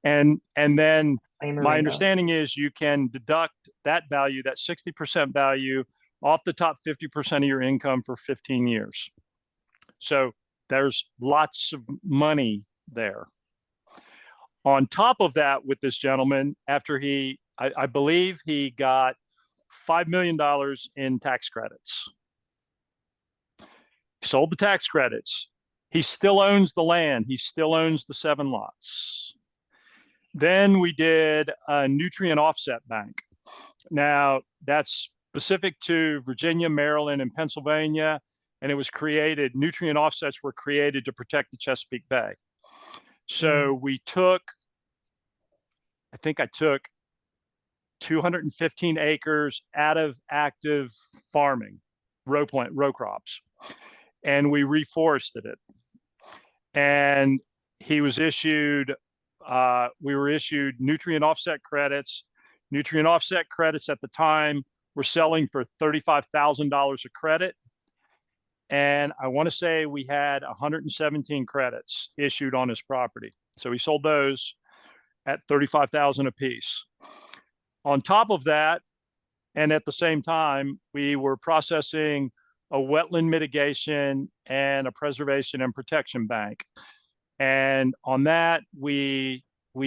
And then my understanding is you can deduct that value, that 60% value, off the top 50% of your income for 15 years. So there's lots of money there. On top of that, with this gentleman, after I believe he got $5 million in tax credits. He sold the tax credits. He still owns the land. He still owns the 7 lots. Then we did a nutrient offset bank. Now, that's specific to Virginia, Maryland, and Pennsylvania, and it was created, nutrient offsets were created to protect the Chesapeake Bay. So we took, I think I took 215 acres out of active farming, row crops, and we reforested it. And he was issued, we were issued nutrient offset credits. Nutrient offset credits at the time were selling for $35,000 a credit. And I want to say we had 117 credits issued on his property. So we sold those at $35,000 a piece. On top of that, and at the same time, we were processing a wetland mitigation and a preservation and protection bank. And on that, we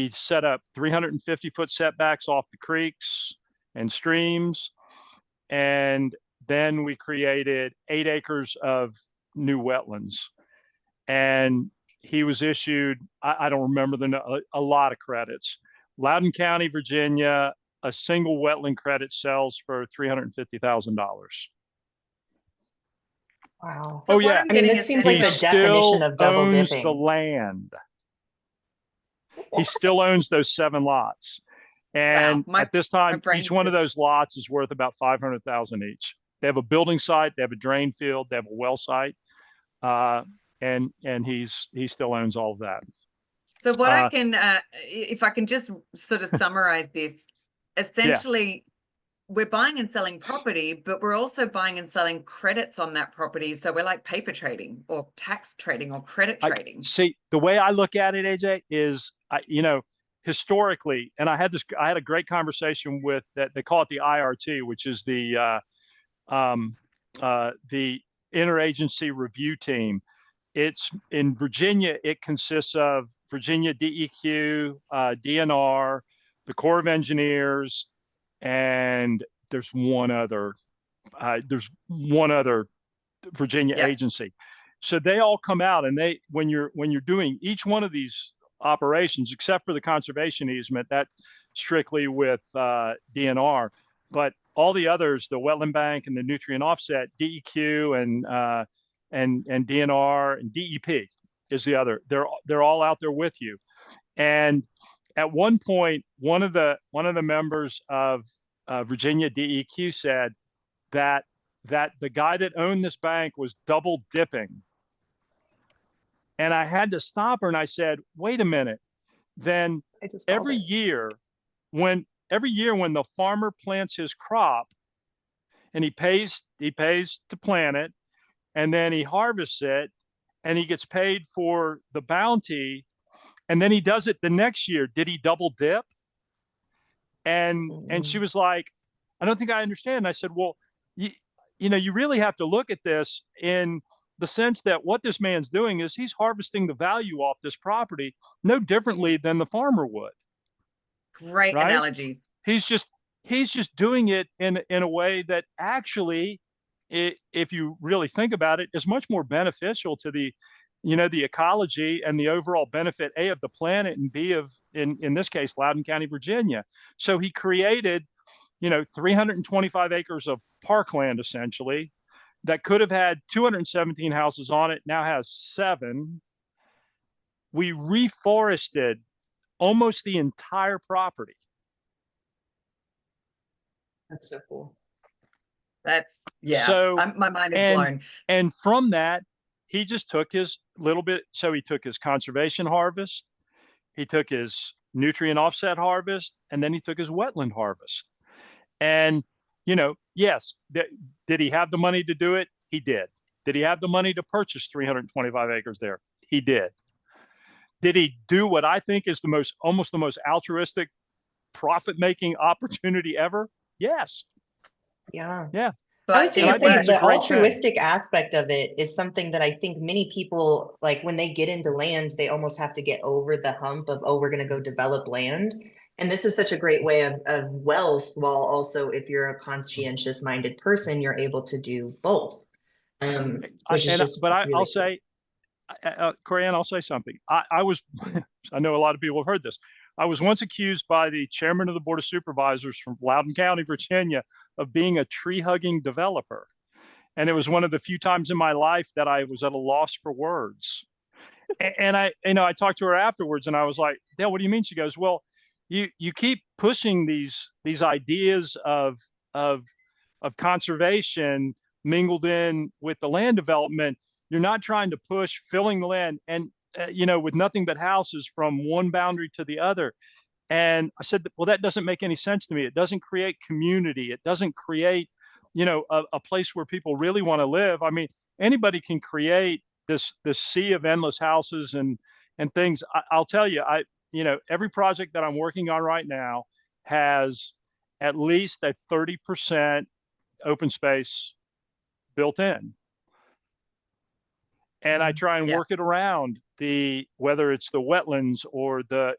set up 350-foot setbacks off the creeks and streams. And then we created 8 acres of new wetlands. And he was issued, I don't remember a lot of credits. Loudoun County, Virginia, a single wetland credit sells for $350,000. Wow. So Oh yeah, I mean, that seems like the definition of double owns dipping. the land. He still owns those 7 lots. And Wow, at this time, brain's each one of just- those lots is worth about $500,000 each. They have a building site, they have a drain field, they have a well site, and he still owns all of that. So what I can, if I can just sort of summarize this, essentially, we're buying and selling property, but we're also buying and selling credits on that property. So we're like paper trading or tax trading or credit trading. See, the way I look at it, AJ, is, historically, and I had a great conversation with that. They call it the IRT, which is the interagency review team. It's in Virginia. It consists of Virginia DEQ, DNR, the Corps of Engineers, and there's one other Virginia agency. So they all come out, and when you're doing each one of these operations, except for the conservation easement, that's strictly with DNR, but all the others, the wetland bank and the nutrient offset, DEQ and DNR and DEP is the other. They're all out there with you. And at one point, one of the members of Virginia DEQ said that the guy that owned this bank was double dipping. And I had to stop her and I said, wait a minute. Then every year when the farmer plants his crop and he pays to plant it, and then he harvests it and he gets paid for the bounty, and then he does it the next year, did he double dip? And she was like, I don't think I understand. And I said, well, you really have to look at this in the sense that what this man's doing is he's harvesting the value off this property no differently than the farmer would. Great right? analogy. He's just doing it in a way that actually, if you really think about it, is much more beneficial to the ecology and the overall benefit, A, of the planet, and B, of, in this case, Loudoun County, Virginia. So he created, 325 acres of parkland, essentially, that could have had 217 houses on it, now has 7. We reforested almost the entire property. That's so cool. That's, yeah, So, my mind is blown. And from that, he just took his little bit. So he took his conservation harvest, he took his nutrient offset harvest, and then he took his wetland harvest. And, yes, did he have the money to do it? He did. Did he have the money to purchase 325 acres there? He did. Did he do what I think is almost the most altruistic profit-making opportunity ever? Yes. Yeah. Yeah. But I was going to say it's a the great altruistic aspect of it is something that I think many people, like when they get into land, they almost have to get over the hump of, oh, we're going to go develop land. And this is such a great way of wealth, while also, if you're a conscientious minded person, you're able to do both. Which is just But really I'll cool. say, Corianne, I'll say something. I was, I know a lot of people have heard this. I was once accused by the chairman of the Board of Supervisors from Loudoun County, Virginia, of being a tree-hugging developer. And it was one of the few times in my life that I was at a loss for words. And I talked to her afterwards, and I was like, Dale, what do you mean? She goes, well, you keep pushing these ideas of conservation mingled in with the land development. You're not trying to push filling the land and with nothing but houses from one boundary to the other. And I said, well, that doesn't make any sense to me. It doesn't create community. It doesn't create, a place where people really want to live. I mean, anybody can create this sea of endless houses and things. I'll tell you, every project that I'm working on right now has at least a 30% open space built in. And I try and work it around whether it's the wetlands or the,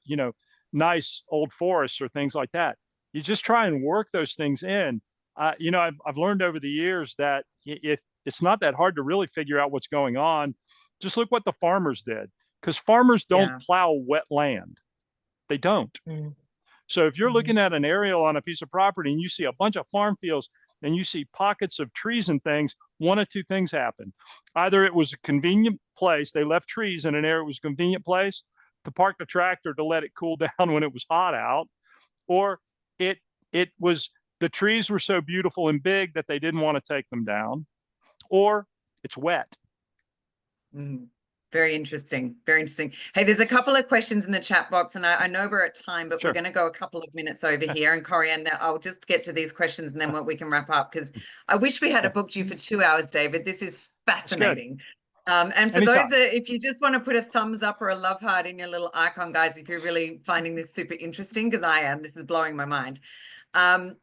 nice old forests or things like that. You just try and work those things in. I've learned over the years that if it's not that hard to really figure out what's going on, just look what the farmers did, because farmers don't plow wet land. They don't. So if you're looking at an aerial on a piece of property and you see a bunch of farm fields and you see pockets of trees and things, one of two things happen. Either it was a convenient place, they left trees in an area, it was a convenient place to park the tractor to let it cool down when it was hot out, or it was, the trees were so beautiful and big that they didn't want to take them down, or it's wet. Very interesting. Very interesting. Hey, there's a couple of questions in the chat box, and I know we're at time, but we're going to go a couple of minutes over here. And Corianne, I'll just get to these questions and then we can wrap up, because I wish we had booked you for 2 hours, David. This is fascinating. And for those if you just want to put a thumbs up or a love heart in your little icon, guys, if you're really finding this super interesting, because I am, this is blowing my mind.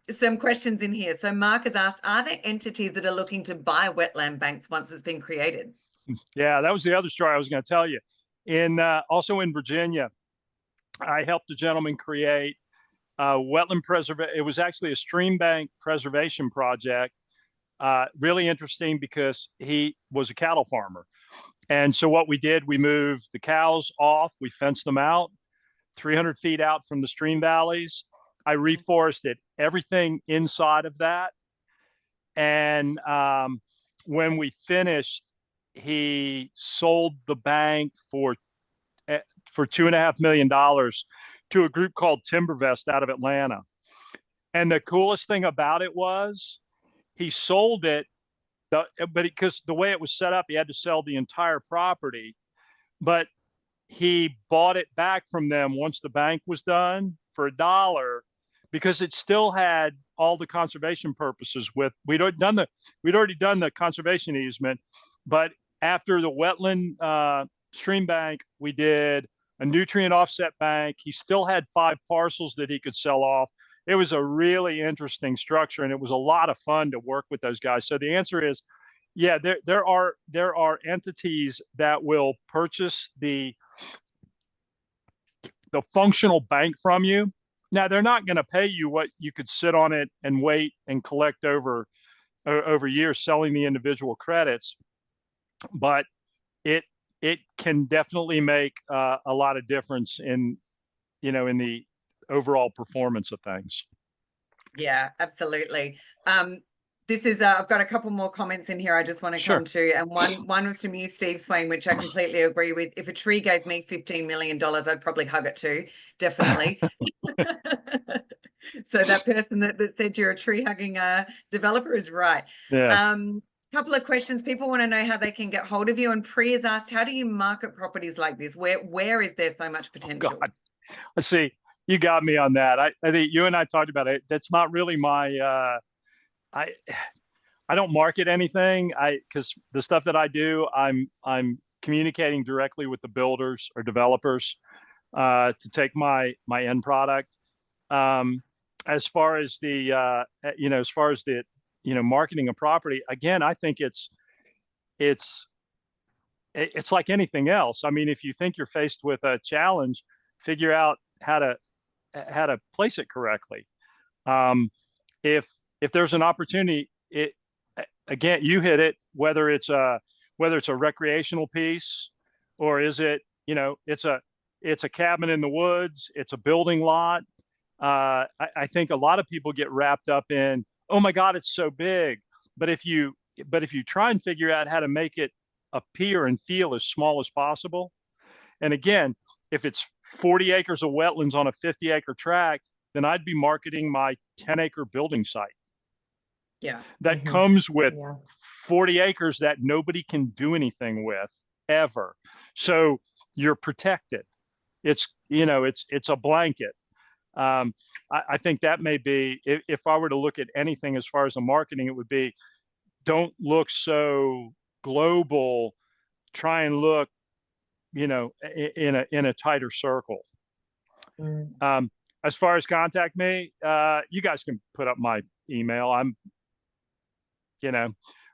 Some questions in here. So Mark has asked, are there entities that are looking to buy wetland banks once it's been created? Yeah, that was the other story I was going to tell you. Also in Virginia, I helped a gentleman create wetland preservation. It was actually a stream bank preservation project. Really interesting because he was a cattle farmer. And so what we did, we moved the cows off, we fenced them out 300 feet out from the stream valleys. I reforested everything inside of that. And when we finished, he sold the bank for $2.5 million to a group called Timbervest out of Atlanta. And the coolest thing about it was he sold it, but because the way it was set up, he had to sell the entire property, but he bought it back from them once the bank was done for $1, because it still had all the conservation purposes. We'd already done the conservation easement, but after the wetland stream bank, we did a nutrient offset bank. He still had 5 parcels that he could sell off. It was a really interesting structure, and it was a lot of fun to work with those guys. So the answer is, Yeah, there are entities that will purchase the functional bank from you. Now they're not going to pay you what you could sit on it and wait and collect over years selling the individual credits, but it can definitely make a lot of difference in in the overall performance of things. Yeah, absolutely. This is I've got a couple more comments in here I just want to Sure. come to, and one was from you, Steve Swain, which I completely agree with. If a tree gave me $15 million, I'd probably hug it too, definitely. So that person that said you're a tree hugging developer is right. Yeah. Couple of questions. People want to know how they can get hold of you, and Pri has asked, how do you market properties like this? Where is there so much potential? God. Let's see. You got me on that. I think you and I talked about it. That's not really my I don't market anything. Because the stuff that I do, I'm communicating directly with the builders or developers to take my end product. As far as the marketing a property, again, I think it's like anything else. I mean, if you think you're faced with a challenge, figure out how to place it correctly. If there's an opportunity, again, you hit it, whether it's a recreational piece, or is it, it's a cabin in the woods, it's a building lot. I think a lot of people get wrapped up in, oh my God, it's so big. But if you try and figure out how to make it appear and feel as small as possible, and again, if it's 40 acres of wetlands on a 50-acre tract, then I'd be marketing my 10-acre building site. Yeah. That comes with 40 acres that nobody can do anything with ever. So you're protected. It's a blanket. I think that may be, if I were to look at anything as far as the marketing, it would be, don't look so global. Try and look, in a tighter circle. As far as contact me, you guys can put up my email.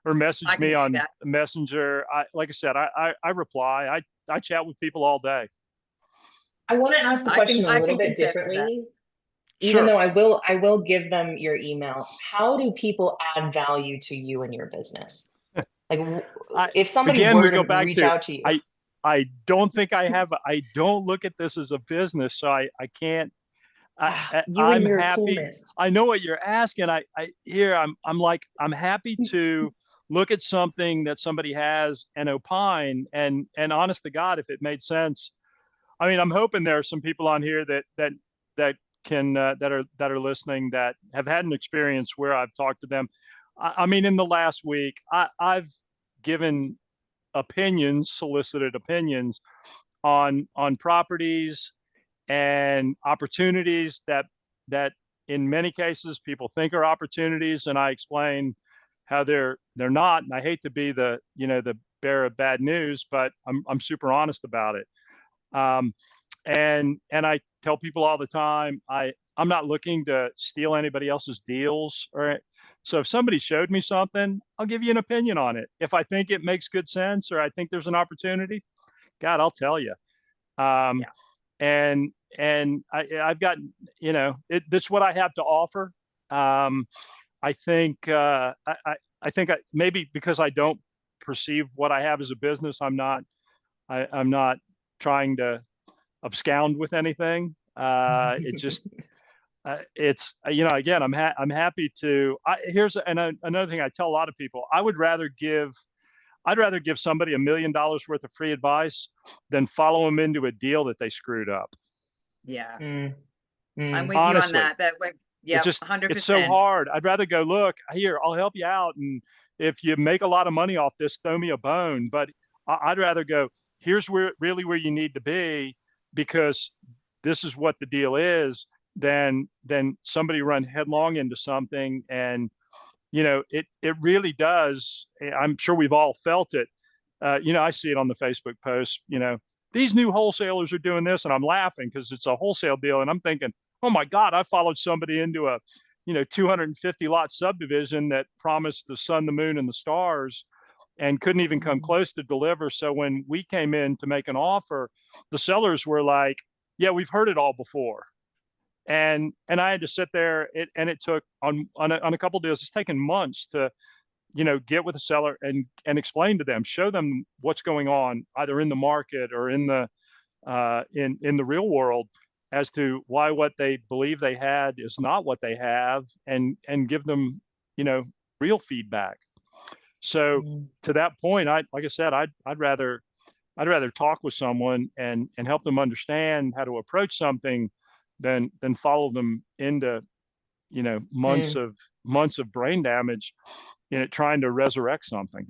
Or message me on Messenger. Like I said, I reply. I chat with people all day. I want to ask the question a little bit differently. Even though I will give them your email. How do people add value to you and your business? Like, if somebody were to reach out to you. I don't think I don't look at this as a business, so I can't. I'm happy. Coolness. I know what you're asking. I'm happy to look at something that somebody has and opine, and honest to God, if it made sense. I mean, I'm hoping there are some people on here that are listening that have had an experience where I've talked to them. I mean, in the last week, I've given solicited opinions on properties and opportunities that in many cases people think are opportunities, and I explain how they're not. And I hate to be the bearer of bad news, but I'm super honest about it. And I tell people all the time, I'm not looking to steal anybody else's deals. So if somebody showed me something, I'll give you an opinion on it. If I think it makes good sense, or I think there's an opportunity, God, I'll tell you. And I've got, that's what I have to offer. I think maybe because I don't perceive what I have as a business, I'm not trying to abscond with anything. It just, it's, again, I'm happy to, here's another thing I tell a lot of people. I'd rather give somebody $1 million worth of free advice than follow them into a deal that they screwed up. Yeah. I'm with Honestly, you on that. Yeah, 100%. It's so hard. I'd rather go, look, here, I'll help you out. And if you make a lot of money off this, throw me a bone. But I'd rather go, here's where you need to be, because this is what the deal is, than somebody run headlong into something. And, it really does. I'm sure we've all felt it. I see it on the Facebook posts, these new wholesalers are doing this, and I'm laughing because it's a wholesale deal. And I'm thinking, oh my God, I followed somebody into a, 250 lot subdivision that promised the sun, the moon, and the stars and couldn't even come close to deliver. So when we came in to make an offer, the sellers were like, yeah, we've heard it all before. And I had to sit there, and it took on a couple of deals, it's taken months to, get with the seller and explain to them, show them what's going on either in the market or in the real world, as to why what they believe they had is not what they have, and give them, real feedback. So to that point, like I said, I'd rather talk with someone and help them understand how to approach something than follow them into, months of brain damage, trying to resurrect something.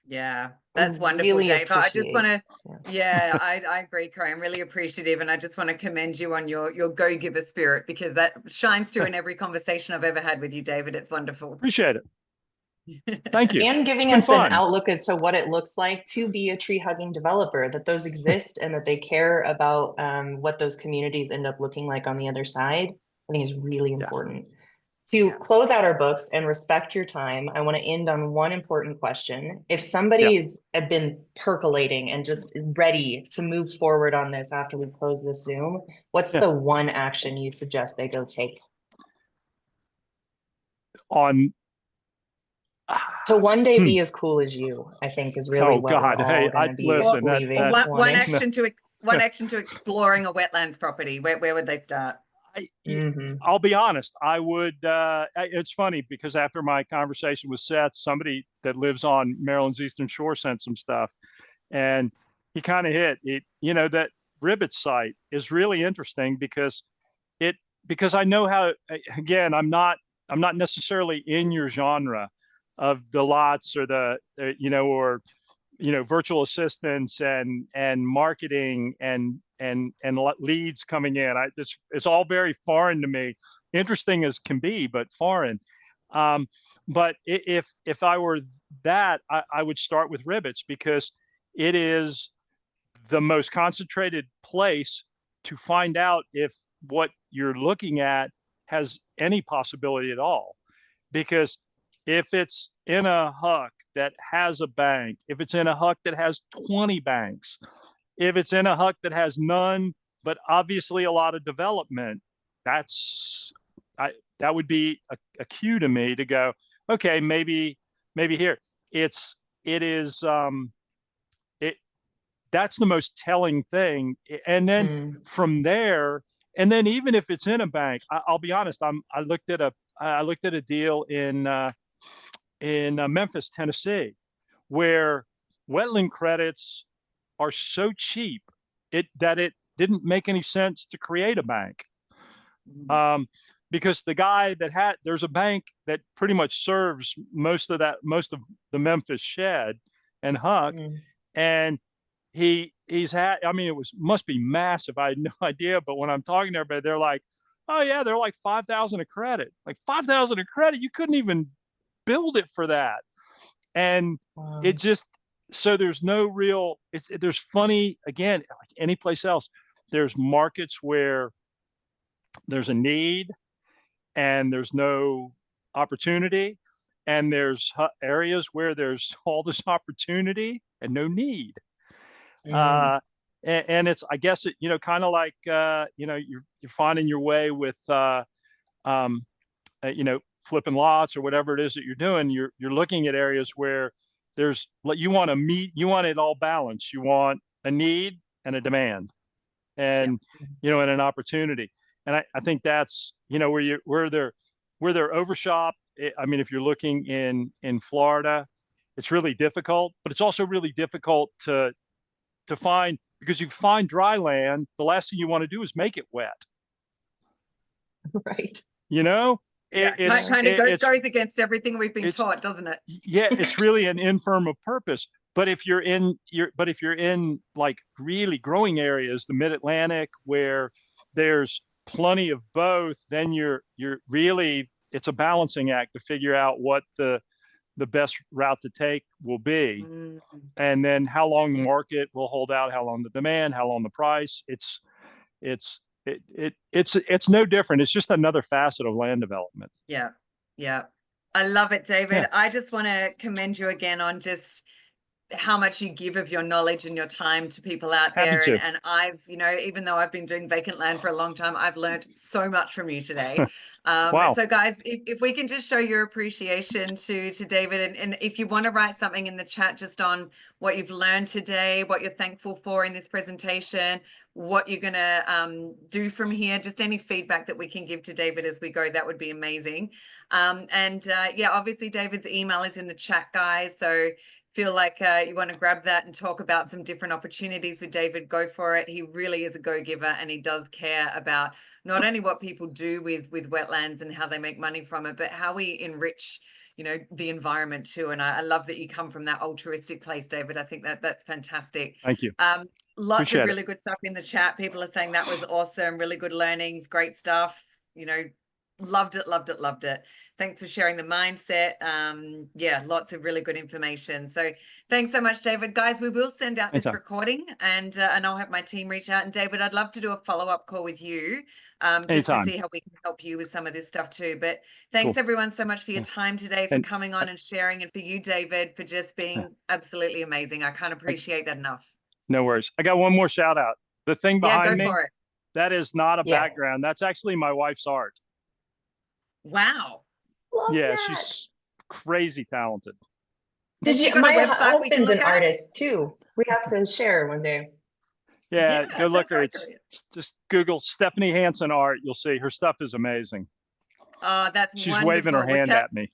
Yeah, that's wonderful, Really Dave. I just want to, yeah. I agree, Corey. I'm really appreciative, and I just want to commend you on your go-giver spirit, because that shines through in every conversation I've ever had with you, David. It's wonderful. Appreciate it. Thank you. And giving us an outlook as to what it looks like to be a tree hugging developer, that those exist and that they care about what those communities end up looking like on the other side, I think is really important. To close out our books and respect your time, I want to end on one important question. If somebody's been percolating and just ready to move forward on this after we close this Zoom, what's the one action you suggest they go take? To one day be as cool as you, I think, is really what we're all going to be leaving. One action to exploring a wetlands property. Where would they start? I'll be honest. I would. It's funny because after my conversation with Seth, somebody that lives on Maryland's Eastern Shore sent some stuff, and he kind of hit it. That Ribbit site is really interesting because I know how. Again, I'm not necessarily in your genre of the lots or the virtual assistants and marketing and leads coming in. It's all very foreign to me. Interesting as can be, but foreign. But if I were that, I would start with Ribbits, because it is the most concentrated place to find out if what you're looking at has any possibility at all. Because if it's in a HUC that has a bank, if it's in a HUC that has 20 banks, if it's in a HUC that has none, but obviously a lot of development, that would be a cue to me to go, okay, maybe here. That's the most telling thing. And then from there, and then even if it's in a bank, I'll be honest, I looked at a deal in Memphis, Tennessee, where wetland credits are so cheap that it didn't make any sense to create a bank. Because the guy there's a bank that pretty much serves most of the Memphis shed and HUC, and he's had, must be massive. I had no idea, but when I'm talking to everybody, they're like, oh yeah, they're like 5,000 a credit. Like 5,000 a credit, you couldn't even build it for that. And it just, so there's no real, there's funny, again, like any place else, there's markets where there's a need and there's no opportunity, and there's areas where there's all this opportunity and no need. And it's, I guess it, kind of like, you're finding your way with, flipping lots or whatever it is that you're doing. You're looking at areas where you want it all balanced. You want a need and a demand, and and an opportunity. And I think that's where they're overshot. If you're looking in Florida, it's really difficult, but it's also really difficult to find, because you find dry land, the last thing you want to do is make it wet. Right. It kind of goes against everything we've been taught, doesn't it? Yeah, it's really an infirm of purpose. But if you're in like really growing areas, the Mid-Atlantic, where there's plenty of both, then you're really, it's a balancing act to figure out what the best route to take will be, and then how long the market will hold out, how long the demand, how long the price. It's no different. It's just another facet of land development. Yeah. I love it, David. Yeah. I just want to commend you again on just how much you give of your knowledge and your time to people out Happy there. to. And I've, even though I've been doing vacant land for a long time, I've learned so much from you today. Wow. So guys, if we can just show your appreciation to David, and if you want to write something in the chat just on what you've learned today, what you're thankful for in this presentation, what you're going to do from here, just any feedback that we can give to David as we go, that would be amazing. Yeah, obviously David's email is in the chat, guys. So feel like you want to grab that and talk about some different opportunities with David, go for it. He really is a go-giver, and he does care about not only what people do with wetlands and how they make money from it, but how we enrich the environment too. And I love that you come from that altruistic place, David. I think that's fantastic. Thank you. Lots Appreciate of it. really good stuff in the chat. People are saying that was awesome, really good learnings, great stuff. Loved it. Thanks for sharing the mindset. Yeah, lots of really good information. So thanks so much, David. Guys, we will send out this Anytime. recording, and I'll have my team reach out. And David, I'd love to do a follow-up call with you just to Anytime. see how we can help you with some of this stuff too. But thanks Cool. everyone so much for your time today, for And- coming on and sharing, and for you, David, for just being absolutely amazing. I can't appreciate that enough. No worries. I got one more shout out. The thing Yeah, behind go me, for it. that is not a Yeah. background. That's actually my wife's art. Wow. Love Yeah, that. she's crazy talented. Did Has she you? got a My website we can husband's an look at? artist too. We have to share one day. Yeah, Yeah, go look that's her. right, It's Korea. just Google Stephanie Hansen art. You'll see her stuff is amazing. Oh, that's She's wonderful. waving her Well, hand at me.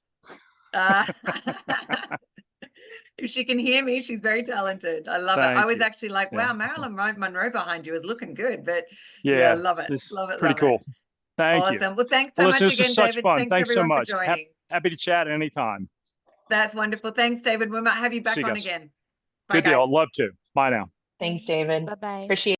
If she can hear me, she's very talented. I love it. I Thank was you. actually like, Yeah, wow, Marilyn Monroe behind you is looking good. But Yeah, love it. it's Love it. pretty Love cool. it. Thank you. Awesome. Well, thanks so Well, much listen, this again, is such David. fun. Thanks Thanks so everyone much. for joining. Happy to chat anytime. That's wonderful. Thanks, David. We might have you back See you on guys. again. Bye, Good deal. guys. I'd love to. Bye now. Thanks, David. Bye-bye. Appreciate